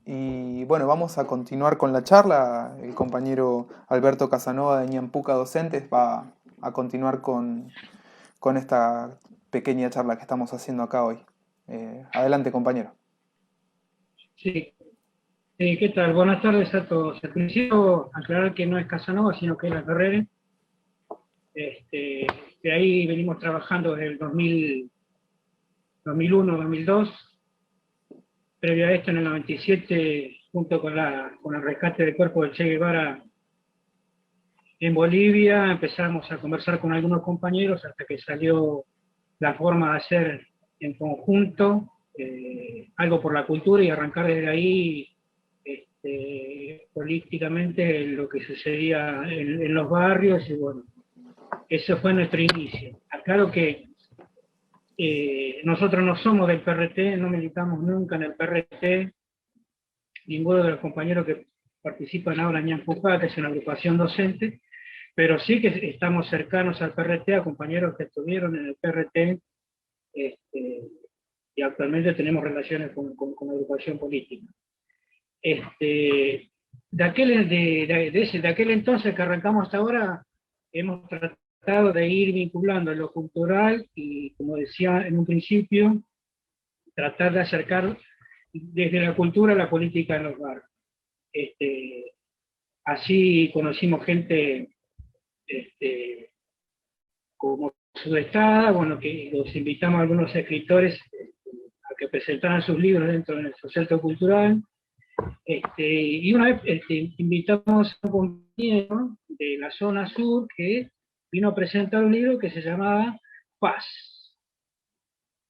Y bueno, vamos a continuar con la charla. El compañero Alberto Casanova de Ñampuca Docentes va a continuar con esta pequeña charla que estamos haciendo acá hoy. Adelante, compañero. Sí, ¿qué tal? Buenas tardes a todos. Al principio, aclarar que no es Casanova, sino que es La Ferrere. De ahí venimos trabajando desde el 2001, 2002. Previo a esto, en el 97, junto con el rescate del cuerpo de Che Guevara en Bolivia, empezamos a conversar con algunos compañeros hasta que salió la forma de hacer en conjunto algo por la cultura y arrancar desde ahí políticamente lo que sucedía en los barrios. Y bueno, ese fue nuestro inicio. Aclaro que nosotros no somos del PRT, no militamos nunca en el PRT. Ninguno de los compañeros que participan ahora en Ñampucá, que es una agrupación docente, pero sí que estamos cercanos al PRT, a compañeros que estuvieron en el PRT, y actualmente tenemos relaciones con la agrupación política. De aquel entonces que arrancamos hasta ahora, hemos tratado de ir vinculando lo cultural y, como decía en un principio, tratar de acercar desde la cultura a la política en los barrios. Así conocimos gente como Sudestada, bueno, que los invitamos a algunos escritores a que presentaran sus libros dentro del centro cultural. Y una vez invitamos a un compañero de la zona sur que vino a presentar un libro que se llamaba Paz,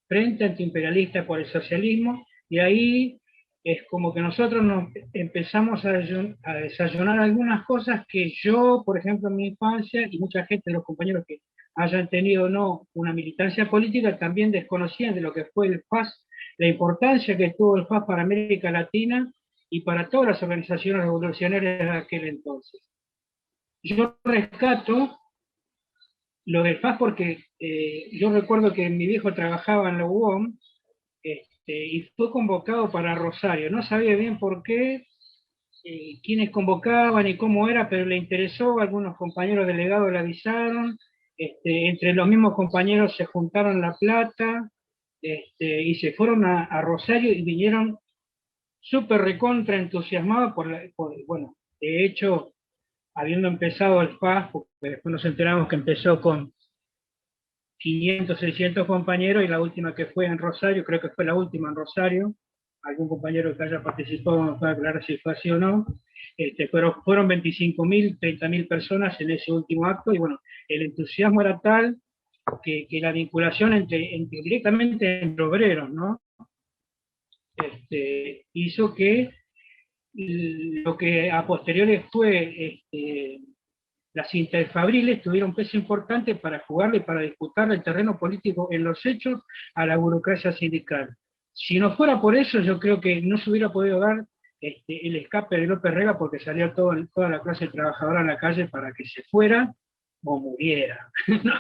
Frente Antiimperialista por el Socialismo, y ahí es como que nosotros nos empezamos a desayunar algunas cosas que yo, por ejemplo, en mi infancia, y mucha gente de los compañeros que hayan tenido o no una militancia política, también desconocían de lo que fue el FAS, la importancia que tuvo el FAS para América Latina y para todas las organizaciones revolucionarias de aquel entonces. Yo rescato lo del FAS porque yo recuerdo que mi viejo trabajaba en la UOM y fue convocado para Rosario. No sabía bien por qué, quiénes convocaban y cómo era, pero le interesó. Algunos compañeros delegados le avisaron. Entre los mismos compañeros se juntaron la plata y se fueron a Rosario y vinieron súper recontra entusiasmados bueno, de hecho, habiendo empezado el FAS, porque después nos enteramos que empezó con 500, 600 compañeros, y la última que fue en Rosario, creo que fue la última en Rosario, algún compañero que haya participado no puede aclarar si fue así o no, pero fueron 25.000, 30.000 personas en ese último acto, y bueno, el entusiasmo era tal que la vinculación directamente entre obreros, ¿no? Hizo que lo que a posteriores fue las interfabriles tuvieron un peso importante para jugarle y para disputar el terreno político en los hechos a la burocracia sindical. Si no fuera por eso, yo creo que no se hubiera podido dar el escape de López Rega, porque salió toda la clase trabajadora a la calle para que se fuera, o muriera.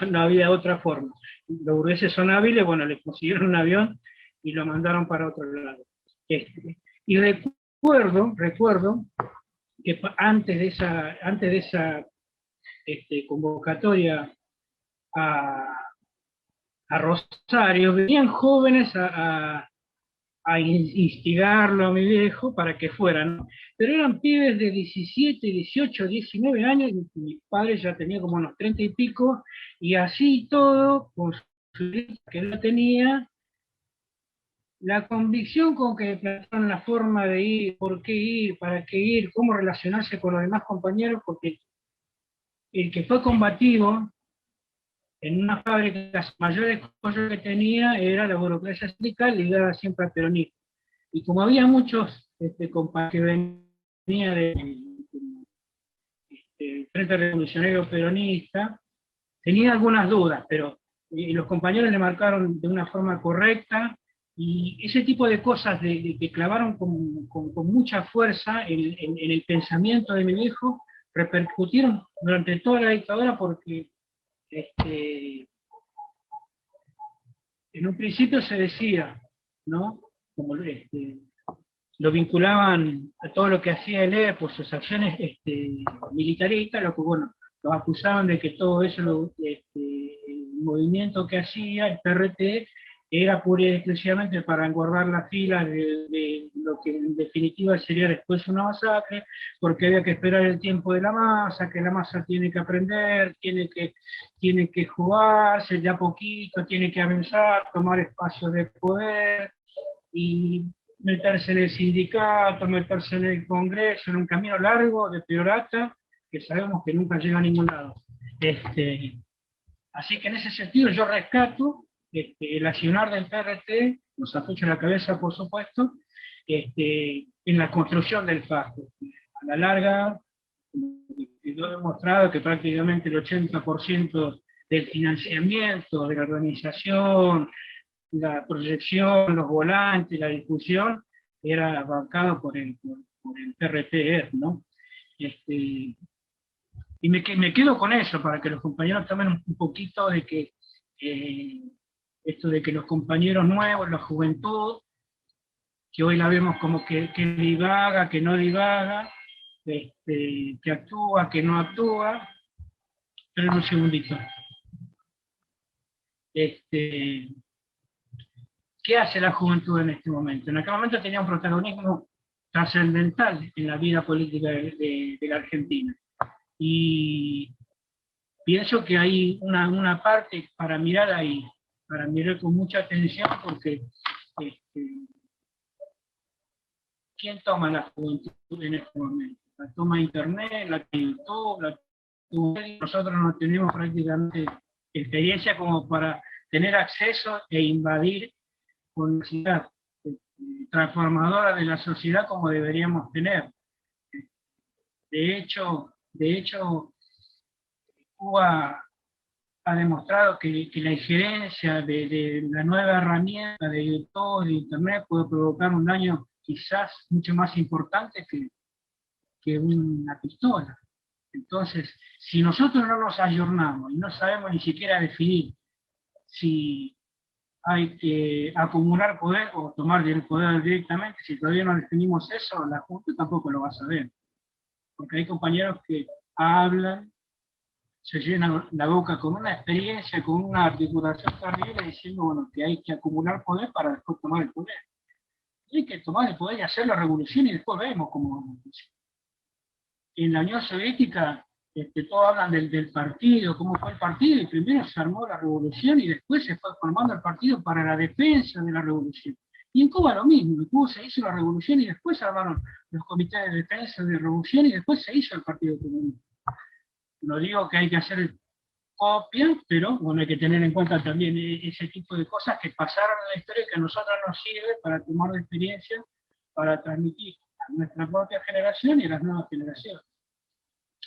No había otra forma. Los burgueses son hábiles, bueno, le consiguieron un avión y lo mandaron para otro lado. Y recuerdo que antes de esa convocatoria a Rosario, venían jóvenes a instigarlo a mi viejo para que fueran, ¿no? Pero eran pibes de 17, 18, 19 años, y mi padre ya tenía como unos 30 y pico, y así todo, con su vida que no tenía, la convicción con que plantearon la forma de ir, por qué ir, para qué ir, cómo relacionarse con los demás compañeros, porque el que fue combativo en una fábrica, las mayores cosas que tenía era la burocracia sindical ligada siempre al peronismo. Y como había muchos compañeros que venían del Frente Revolucionario Peronista, tenía algunas dudas, pero los compañeros le marcaron de una forma correcta, y ese tipo de cosas que clavaron con mucha fuerza en el pensamiento de mi viejo, repercutieron durante toda la dictadura, porque en un principio se decía, ¿no? Como lo vinculaban a todo lo que hacía él por sus acciones militaristas, lo que, bueno, lo acusaban de que todo eso, el movimiento que hacía el PRT, era pura y exclusivamente para engordar las filas de lo que en definitiva sería después una masacre, porque había que esperar el tiempo de la masa, que la masa tiene que aprender, tiene que jugarse ya poquito, tiene que avanzar, tomar espacios de poder, y meterse en el sindicato, meterse en el Congreso, en un camino largo de peorata, que sabemos que nunca llega a ningún lado. Así que en ese sentido yo rescato el accionar del PRT, nos apucha la cabeza por supuesto, en la construcción del FASO. A la larga, lo he demostrado que prácticamente el 80% del financiamiento de la organización, la proyección, los volantes, la difusión, era bancado por el PRT, ¿no? Y me quedo con eso, para que los compañeros tomen un poquito de que esto de que los compañeros nuevos, la juventud, que hoy la vemos como que divaga, que no divaga, que actúa, que no actúa. Esperen un segundito. ¿Qué hace la juventud en este momento? En aquel momento tenía un protagonismo trascendental en la vida política de la Argentina. Y pienso que hay una parte para mirar ahí, para mirar con mucha atención, porque ¿quién toma la juventud en este momento? La toma Internet, la YouTube, nosotros no tenemos prácticamente experiencia como para tener acceso e invadir con necesidad transformadora de la sociedad como deberíamos tener. De hecho, Cuba ha demostrado que la injerencia de la nueva herramienta de YouTube, de Internet, puede provocar un daño quizás mucho más importante que una pistola. Entonces, si nosotros no nos ayornamos y no sabemos ni siquiera definir si hay que acumular poder o tomar el poder directamente, si todavía no definimos eso, la Junta tampoco lo va a saber. Porque hay compañeros que hablan, se llenan la boca con una experiencia, con una articulación terrible, diciendo, bueno, que hay que acumular poder para después tomar el poder. Y hay que tomar el poder y hacer la revolución, y después vemos cómo. En la Unión Soviética todos hablan del partido, cómo fue el partido, y primero se armó la revolución y después se fue formando el partido para la defensa de la revolución. Y en Cuba lo mismo, en Cuba se hizo la revolución y después se armaron los comités de defensa de la revolución y después se hizo el Partido Comunista. No digo que hay que hacer copia, pero bueno, hay que tener en cuenta también ese tipo de cosas que pasaron en la historia y que a nosotros nos sirve para tomar la experiencia, para transmitir a nuestra propia generación y a las nuevas generaciones.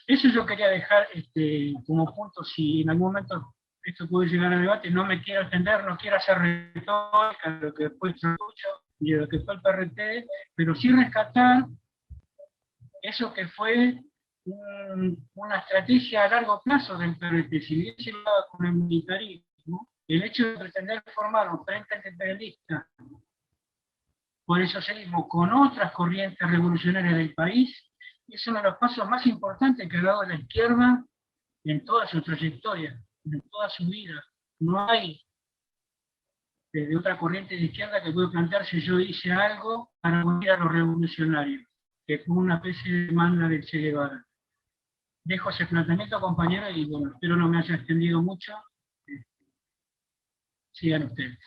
Eso yo quería dejar como punto. Si en algún momento esto puede llegar a debate, no me quiero extender, no quiero hacer retórica de lo que después escucho y de lo que fue el PRT, pero sí rescatar eso que fue una estrategia a largo plazo dentro del que, si bien se va con el militarismo, el hecho de pretender formar un frente antiimperialista por el socialismo con otras corrientes revolucionarias del país es uno de los pasos más importantes que ha dado la izquierda en toda su trayectoria, en toda su vida. No hay desde otra corriente de izquierda que pueda plantearse yo hice algo para unir a los revolucionarios, que fue una especie de demanda del Che Guevara. Dejo ese planteamiento, compañero, y bueno, espero no me haya extendido mucho. Sigan ustedes.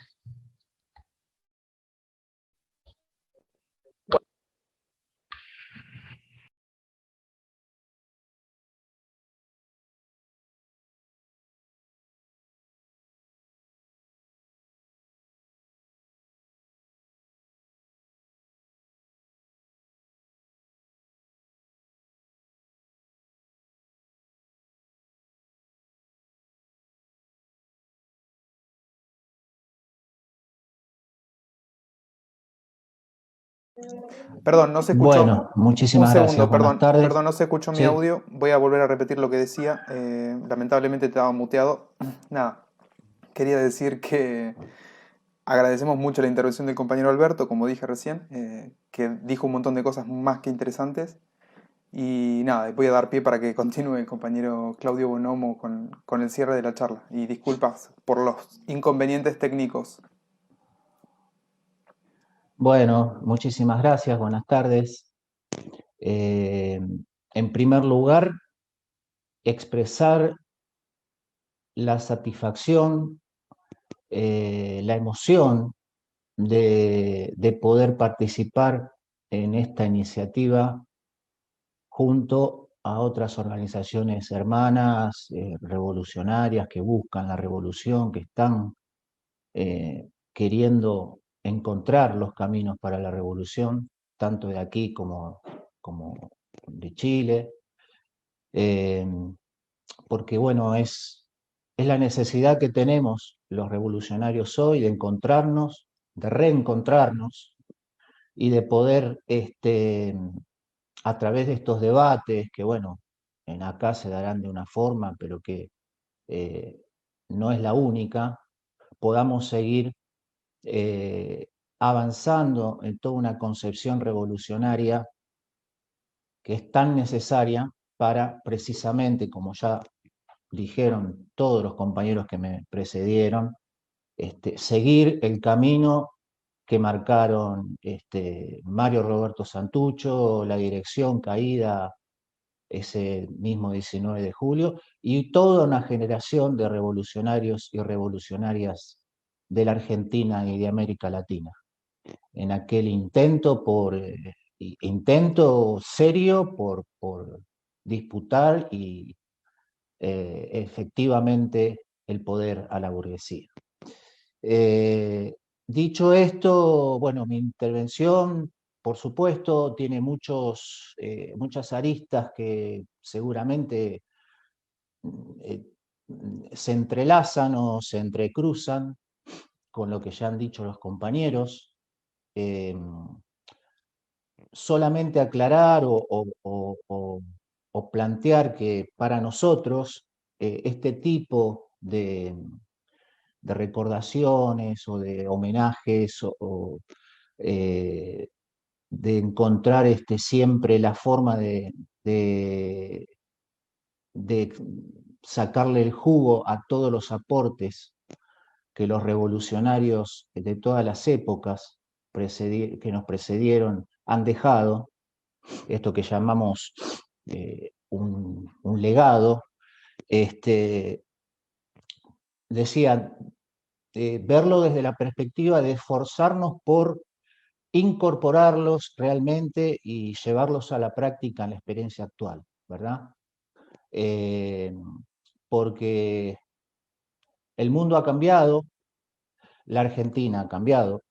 Perdón, no se escuchó. Bueno, Un muchísimas segundo, gracias. Buenas perdón, tardes. perdón, no se escuchó mi Sí. audio. Voy a volver a repetir lo que decía. Lamentablemente estaba muteado. Nada, quería decir que agradecemos mucho la intervención del compañero Alberto, como dije recién, que dijo un montón de cosas más que interesantes. Y nada, voy a dar pie para que continúe el compañero Claudio Bonomo con el cierre de la charla. Y disculpas por los inconvenientes técnicos. Bueno, muchísimas gracias. Buenas tardes. En primer lugar, expresar la satisfacción, la emoción de poder participar en esta iniciativa junto a otras organizaciones hermanas, revolucionarias que buscan la revolución, que están queriendo encontrar los caminos para la revolución, tanto de aquí como de Chile, porque bueno, es la necesidad que tenemos los revolucionarios hoy de encontrarnos, de reencontrarnos y de poder, a través de estos debates, que bueno, en acá se darán de una forma, pero que no es la única, podamos seguir avanzando en toda una concepción revolucionaria que es tan necesaria para precisamente, como ya dijeron todos los compañeros que me precedieron, seguir el camino que marcaron Mario Roberto Santucho, la dirección caída ese mismo 19 de julio, y toda una generación de revolucionarios y revolucionarias de la Argentina y de América Latina, en aquel intento serio por disputar y efectivamente el poder a la burguesía. Dicho esto, bueno, mi intervención, por supuesto, tiene muchas aristas que seguramente se entrelazan o se entrecruzan con lo que ya han dicho los compañeros. Solamente aclarar o plantear que para nosotros este tipo de recordaciones o de homenajes de encontrar siempre la forma de sacarle el jugo a todos los aportes que los revolucionarios de todas las épocas que nos precedieron han dejado, esto que llamamos un legado, decía, verlo desde la perspectiva de esforzarnos por incorporarlos realmente y llevarlos a la práctica en la experiencia actual, ¿verdad? Porque el mundo ha cambiado, la Argentina ha cambiado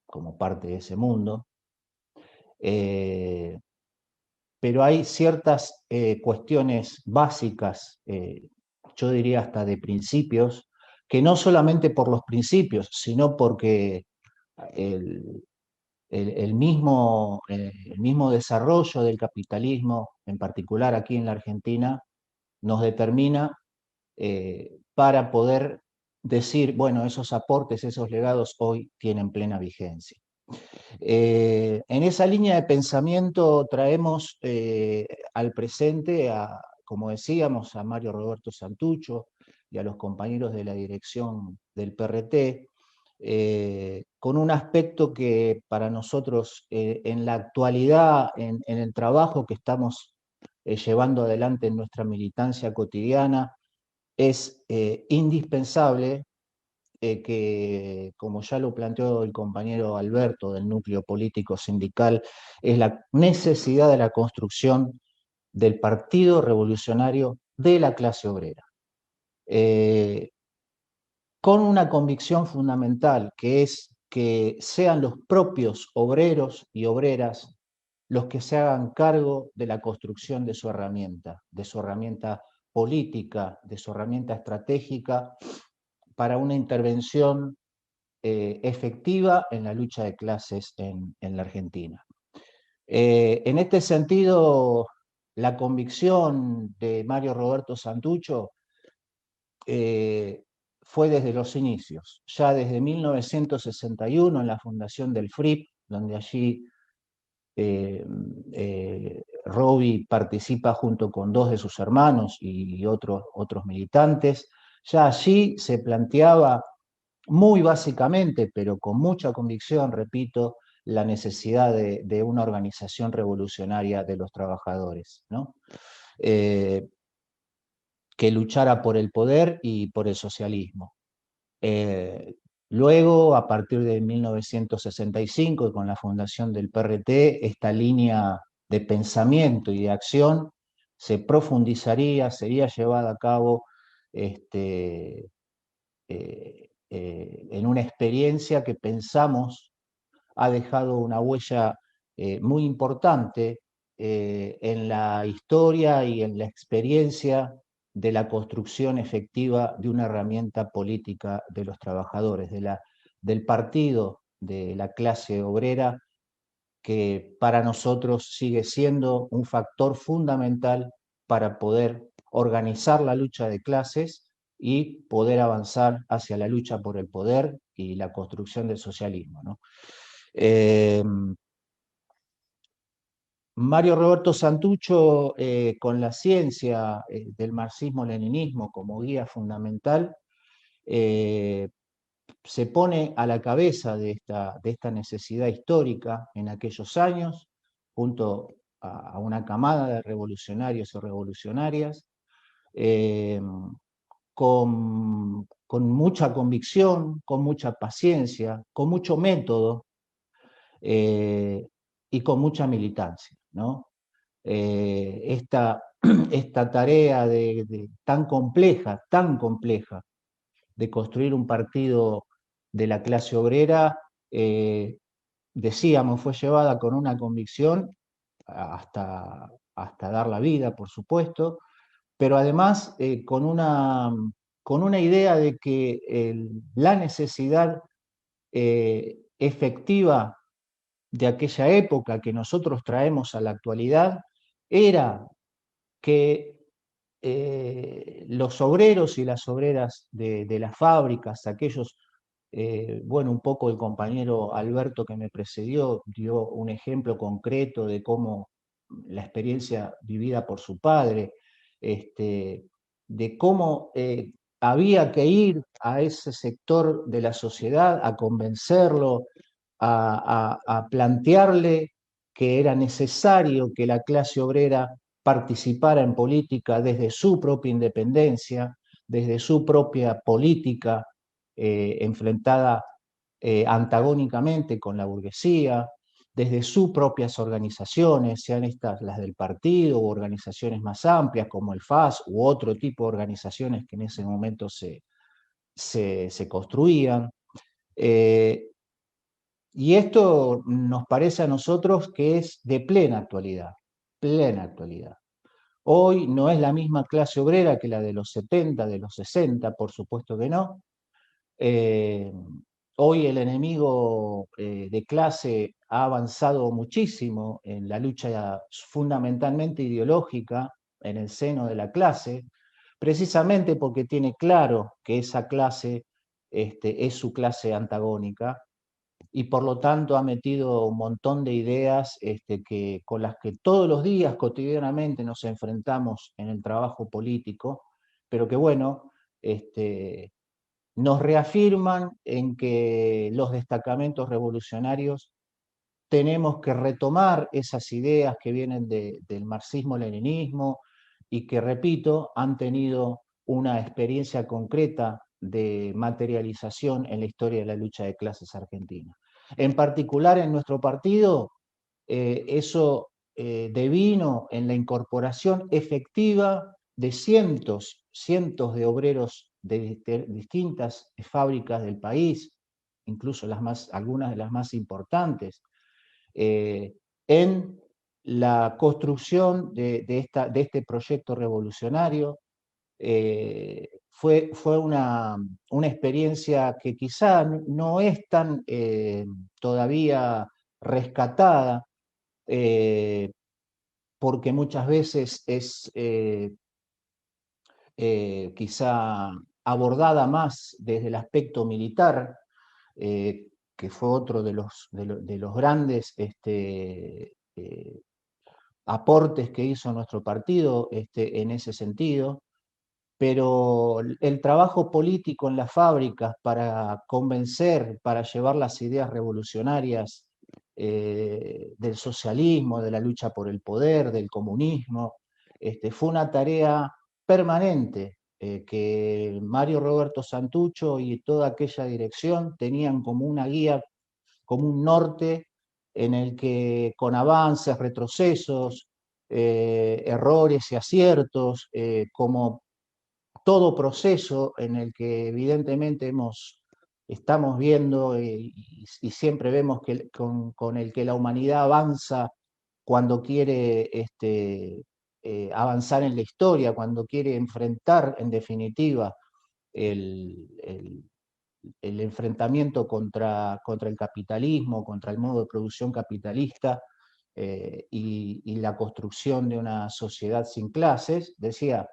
como parte de ese mundo, pero hay ciertas cuestiones básicas, yo diría hasta de principios, que no solamente por los principios, sino porque el mismo desarrollo del capitalismo, en particular aquí en la Argentina, nos determina para poder decir, bueno, esos aportes, esos legados hoy tienen plena vigencia. En esa línea de pensamiento traemos al presente, como decíamos, a Mario Roberto Santucho y a los compañeros de la dirección del PRT, con un aspecto que para nosotros en la actualidad, en el trabajo que estamos llevando adelante en nuestra militancia cotidiana, es indispensable que, como ya lo planteó el compañero Alberto del núcleo político sindical, es la necesidad de la construcción del Partido Revolucionario de la clase obrera. Con una convicción fundamental, que es que sean los propios obreros y obreras los que se hagan cargo de la construcción de su herramienta política, de su herramienta estratégica para una intervención efectiva en la lucha de clases en la Argentina. En este sentido, la convicción de Mario Roberto Santucho fue desde los inicios, ya desde 1961 en la fundación del FRIP, donde allí Roby participa junto con dos de sus hermanos y otros militantes. Ya allí se planteaba muy básicamente, pero con mucha convicción, repito, la necesidad de una organización revolucionaria de los trabajadores, ¿no? Que luchara por el poder y por el socialismo. Luego, a partir de 1965, con la fundación del PRT, esta línea de pensamiento y de acción se profundizaría, sería llevada a cabo en una experiencia que pensamos ha dejado una huella muy importante en la historia y en la experiencia de la construcción efectiva de una herramienta política de los trabajadores, del partido de la clase obrera, que para nosotros sigue siendo un factor fundamental para poder organizar la lucha de clases y poder avanzar hacia la lucha por el poder y la construcción del socialismo, ¿no? Mario Roberto Santucho, con la ciencia del marxismo-leninismo como guía fundamental, se pone a la cabeza de esta necesidad histórica en aquellos años, junto a una camada de revolucionarios y revolucionarias, con mucha convicción, con mucha paciencia, con mucho método y con mucha militancia, ¿no? Esta tarea tan compleja, de construir un partido de la clase obrera, decíamos, fue llevada con una convicción hasta dar la vida, por supuesto, pero además con una idea de que la necesidad efectiva de aquella época que nosotros traemos a la actualidad era que los obreros y las obreras de las fábricas, aquellos, bueno, un poco el compañero Alberto que me precedió dio un ejemplo concreto de cómo la experiencia vivida por su padre, de cómo había que ir a ese sector de la sociedad a convencerlo, a plantearle que era necesario que la clase obrera participara en política desde su propia independencia, desde su propia política enfrentada antagónicamente con la burguesía, desde sus propias organizaciones, sean estas las del partido o organizaciones más amplias como el FAS u otro tipo de organizaciones que en ese momento se construían. Y esto nos parece a nosotros que es de plena actualidad, plena actualidad. Hoy no es la misma clase obrera que la de los 70, de los 60, por supuesto que no. Hoy el enemigo de clase ha avanzado muchísimo en la lucha fundamentalmente ideológica en el seno de la clase, precisamente porque tiene claro que esa clase es su clase antagónica, y por lo tanto ha metido un montón de ideas con las que todos los días cotidianamente nos enfrentamos en el trabajo político, pero que bueno, nos reafirman en que los destacamentos revolucionarios tenemos que retomar esas ideas que vienen del marxismo-leninismo y que, repito, han tenido una experiencia concreta de materialización en la historia de la lucha de clases argentina. En particular en nuestro partido, eso devino en la incorporación efectiva de cientos de obreros de distintas fábricas del país, incluso algunas de las más importantes, en la construcción de este proyecto revolucionario. Fue una experiencia que quizá no es tan todavía rescatada, porque muchas veces es quizá abordada más desde el aspecto militar, que fue otro de los grandes aportes que hizo nuestro partido en ese sentido. Pero el trabajo político en las fábricas para convencer, para llevar las ideas revolucionarias del socialismo, de la lucha por el poder, del comunismo, fue una tarea permanente que Mario Roberto Santucho y toda aquella dirección tenían como una guía, como un norte en el que con avances, retrocesos, errores y aciertos, como todo proceso en el que evidentemente estamos viendo y siempre vemos que con el que la humanidad avanza cuando quiere avanzar en la historia, cuando quiere enfrentar en definitiva el enfrentamiento contra el capitalismo, contra el modo de producción capitalista y la construcción de una sociedad sin clases. Decía,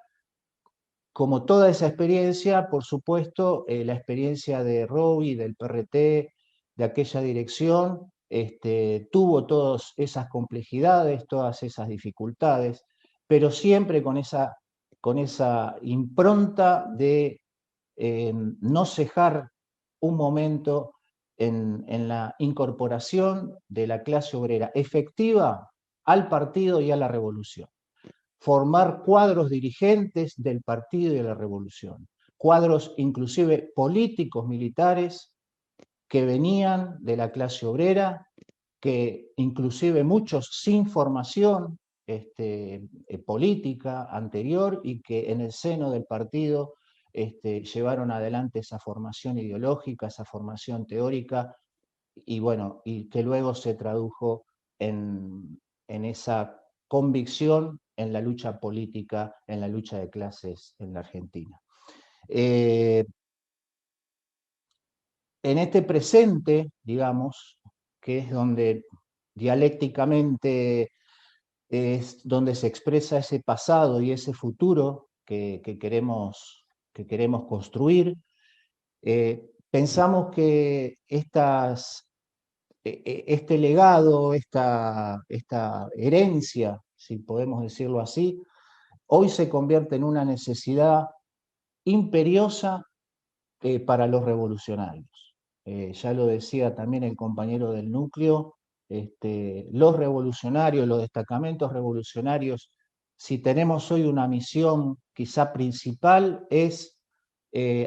como toda esa experiencia, por supuesto, la experiencia de Robbie, del PRT, de aquella dirección, tuvo todas esas complejidades, todas esas dificultades, pero siempre con esa impronta de no cejar un momento en la incorporación de la clase obrera efectiva al partido y a la revolución. Formar cuadros dirigentes del partido y de la revolución, cuadros inclusive políticos militares que venían de la clase obrera, que inclusive muchos sin formación política anterior y que en el seno del partido llevaron adelante esa formación ideológica, esa formación teórica, y bueno, y que luego se tradujo en esa convicción en la lucha política, en la lucha de clases en la Argentina. En este presente, digamos, que es donde dialécticamente es donde se expresa ese pasado y ese futuro que queremos construir, pensamos que este legado, esta herencia, si podemos decirlo así, hoy se convierte en una necesidad imperiosa para los revolucionarios. Ya lo decía también el compañero del núcleo, los revolucionarios, los destacamentos revolucionarios, si tenemos hoy una misión quizá principal, es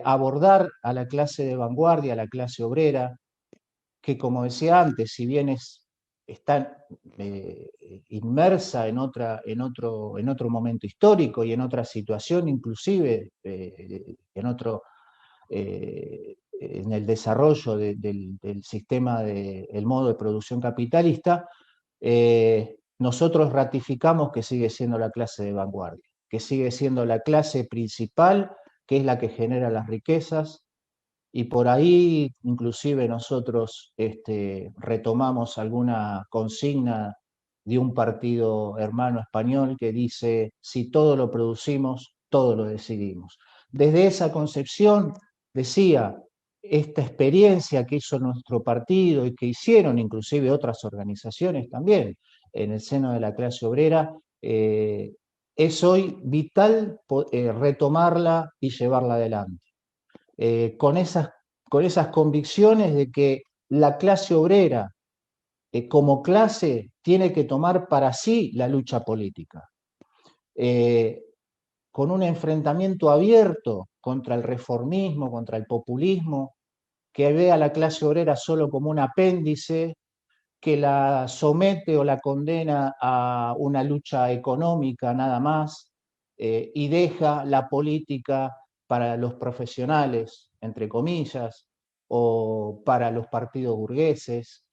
abordar a la clase de vanguardia, a la clase obrera, que como decía antes, si bien está inmersa en otro momento histórico y en otra situación, inclusive en el desarrollo del sistema del modo de producción capitalista, nosotros ratificamos que sigue siendo la clase de vanguardia, que sigue siendo la clase principal, que es la que genera las riquezas, Y por ahí inclusive nosotros retomamos alguna consigna de un partido hermano español que dice: si todo lo producimos, todo lo decidimos. Desde esa concepción, decía, esta experiencia que hizo nuestro partido y que hicieron inclusive otras organizaciones también en el seno de la clase obrera, es hoy vital retomarla y llevarla adelante. Con esas convicciones de que la clase obrera como clase tiene que tomar para sí la lucha política, con un enfrentamiento abierto contra el reformismo, contra el populismo, que ve a la clase obrera solo como un apéndice, que la somete o la condena a una lucha económica nada más, y deja la política para los profesionales, entre comillas, o para los partidos burgueses.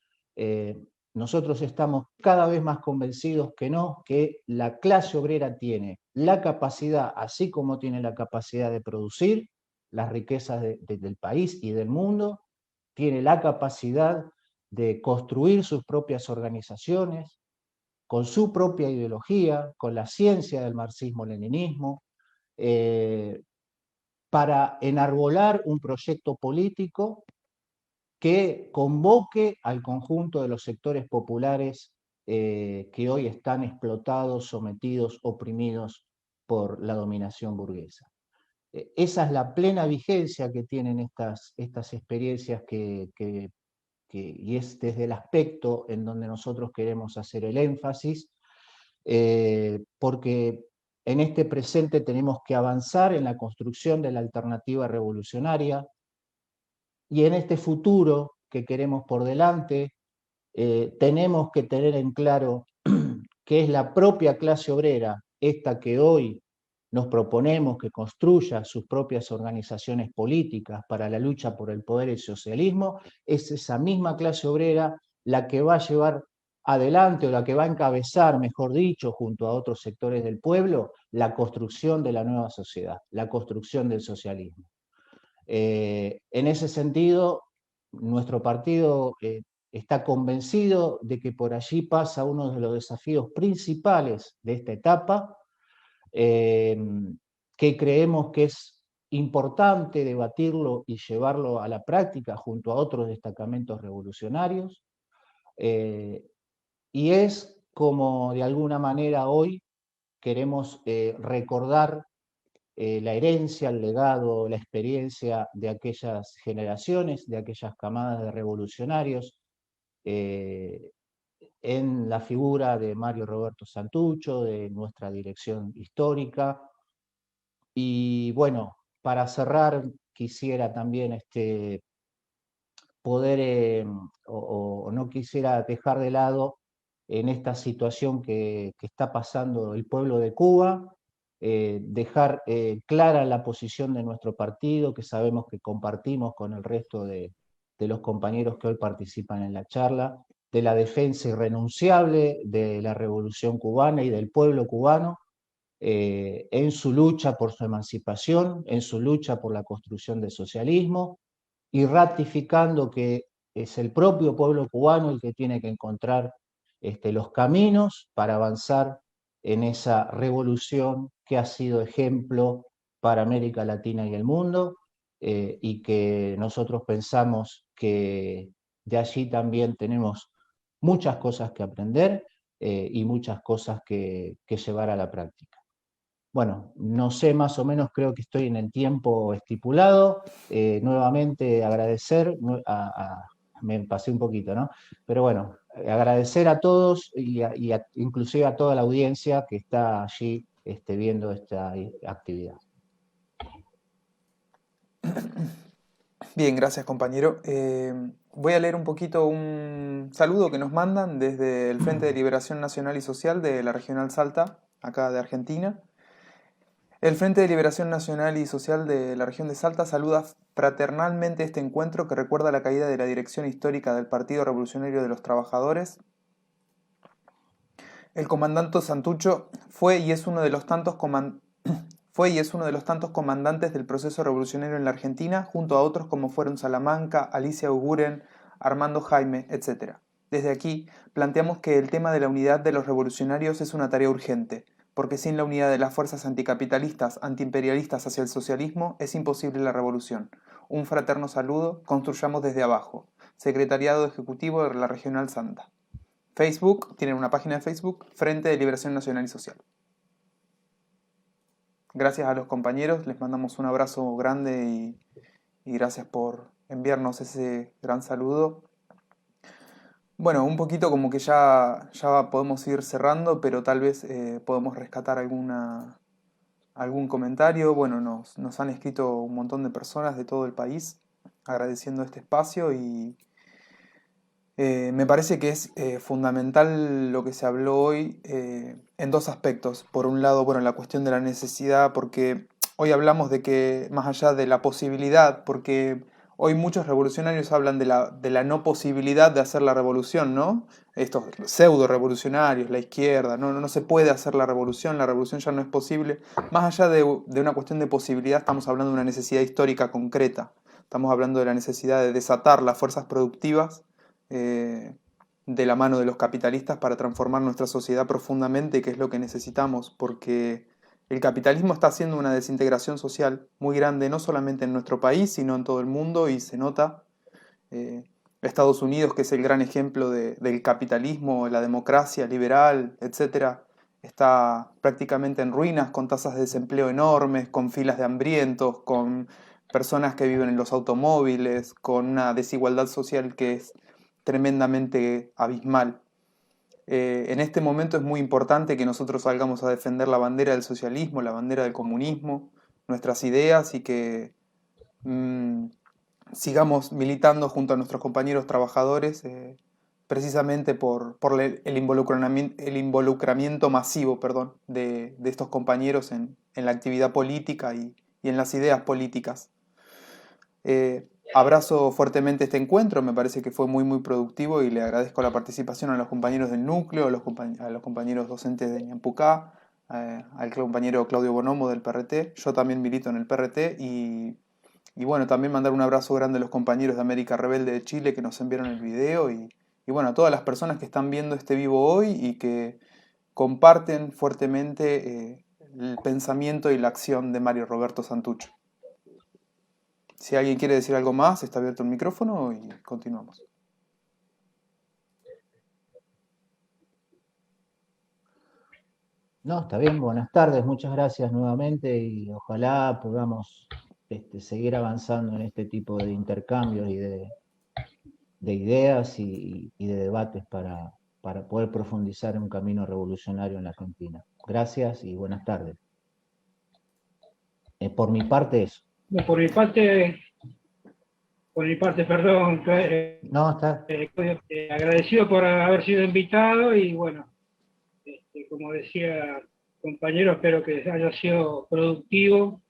Nosotros estamos cada vez más convencidos que no, que la clase obrera tiene la capacidad, así como tiene la capacidad de producir las riquezas del país y del mundo, tiene la capacidad de construir sus propias organizaciones, con su propia ideología, con la ciencia del marxismo-leninismo, para enarbolar un proyecto político que convoque al conjunto de los sectores populares que hoy están explotados, sometidos, oprimidos por la dominación burguesa. Esa es la plena vigencia que tienen estas experiencias y es desde el aspecto en donde nosotros queremos hacer el énfasis, porque en este presente tenemos que avanzar en la construcción de la alternativa revolucionaria, y en este futuro que queremos por delante, tenemos que tener en claro que es la propia clase obrera, esta que hoy nos proponemos que construya sus propias organizaciones políticas para la lucha por el poder y el socialismo, es esa misma clase obrera la que va a llevar adelante, o la que va a encabezar, mejor dicho, junto a otros sectores del pueblo, la construcción de la nueva sociedad, la construcción del socialismo. En ese sentido, nuestro partido está convencido de que por allí pasa uno de los desafíos principales de esta etapa, que creemos que es importante debatirlo y llevarlo a la práctica junto a otros destacamentos revolucionarios, y es como de alguna manera hoy queremos recordar la herencia, el legado, la experiencia de aquellas generaciones, de aquellas camadas de revolucionarios, en la figura de Mario Roberto Santucho, de nuestra dirección histórica. Y bueno, para cerrar, quisiera también poder, o no quisiera dejar de lado en esta situación que está pasando el pueblo de Cuba, dejar clara la posición de nuestro partido, que sabemos que compartimos con el resto de los compañeros que hoy participan en la charla, de la defensa irrenunciable de la revolución cubana y del pueblo cubano, en su lucha por su emancipación, en su lucha por la construcción del socialismo, y ratificando que es el propio pueblo cubano el que tiene que encontrar los caminos para avanzar en esa revolución que ha sido ejemplo para América Latina y el mundo, y que nosotros pensamos que de allí también tenemos muchas cosas que aprender, y muchas cosas que llevar a la práctica. Bueno, no sé, más o menos creo que estoy en el tiempo estipulado. Nuevamente agradecer, me pasé un poquito, ¿no? Pero bueno, agradecer a todos y inclusive a toda la audiencia que está allí viendo esta actividad. Bien, gracias compañero. Voy a leer un poquito un saludo que nos mandan desde el Frente de Liberación Nacional y Social de la Regional Salta, acá de Argentina. El Frente de Liberación Nacional y Social de la región de Salta saluda fraternalmente este encuentro que recuerda la caída de la dirección histórica del Partido Revolucionario de los Trabajadores. El comandante Santucho fue y es uno de los tantos Fue y es uno de los tantos comandantes del proceso revolucionario en la Argentina, junto a otros como fueron Salamanca, Alicia Uguren, Armando Jaime, etc. Desde aquí, planteamos que el tema de la unidad de los revolucionarios es una tarea urgente, porque sin la unidad de las fuerzas anticapitalistas, antiimperialistas hacia el socialismo, es imposible la revolución. Un fraterno saludo, construyamos desde abajo. Secretariado Ejecutivo de la Regional Santa. Facebook, tienen una página de Facebook, Frente de Liberación Nacional y Social. Gracias a los compañeros, les mandamos un abrazo grande y gracias por enviarnos ese gran saludo. Bueno, un poquito como que ya podemos ir cerrando, pero tal vez podemos rescatar algún comentario. Bueno, nos han escrito un montón de personas de todo el país agradeciendo este espacio y me parece que es fundamental lo que se habló hoy en dos aspectos. Por un lado, bueno, la cuestión de la necesidad, porque hoy hablamos de que más allá de la posibilidad, porque hoy muchos revolucionarios hablan de la no posibilidad de hacer la revolución, ¿no? Estos pseudo revolucionarios, la izquierda, no se puede hacer la revolución ya no es posible. Más allá de una cuestión de posibilidad, estamos hablando de una necesidad histórica concreta. Estamos hablando de la necesidad de desatar las fuerzas productivas de la mano de los capitalistas para transformar nuestra sociedad profundamente, que es lo que necesitamos, porque el capitalismo está haciendo una desintegración social muy grande, no solamente en nuestro país, sino en todo el mundo, y se nota. Estados Unidos, que es el gran ejemplo del capitalismo, la democracia liberal, etc., está prácticamente en ruinas, con tasas de desempleo enormes, con filas de hambrientos, con personas que viven en los automóviles, con una desigualdad social que es tremendamente abismal. En este momento es muy importante que nosotros salgamos a defender la bandera del socialismo, la bandera del comunismo, nuestras ideas y que sigamos militando junto a nuestros compañeros trabajadores precisamente por el involucramiento masivo, de estos compañeros en la actividad política y en las ideas políticas. Abrazo fuertemente este encuentro, me parece que fue muy muy productivo y le agradezco la participación a los compañeros del núcleo, a los compañeros docentes de Ñampucá, al compañero Claudio Bonomo del PRT. Yo también milito en el PRT y bueno, también mandar un abrazo grande a los compañeros de América Rebelde de Chile que nos enviaron el video y bueno, a todas las personas que están viendo este vivo hoy y que comparten fuertemente el pensamiento y la acción de Mario Roberto Santucho. Si alguien quiere decir algo más, está abierto el micrófono y continuamos. No, está bien, buenas tardes, muchas gracias nuevamente y ojalá podamos seguir avanzando en este tipo de intercambios y de ideas y de debates para poder profundizar en un camino revolucionario en la Argentina. Gracias y buenas tardes. Por mi parte eso. Por mi parte, perdón, No, está. agradecido por haber sido invitado y bueno, como decía compañero, espero que haya sido productivo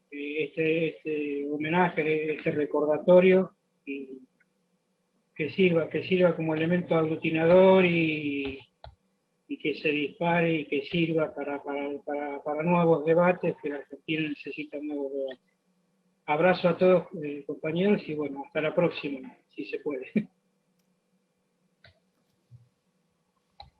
este homenaje, este recordatorio y que sirva como elemento aglutinador y que se dispare y que sirva para nuevos debates, que la Argentina necesita nuevos debates. Abrazo a todos compañeros y bueno, hasta la próxima, si se puede.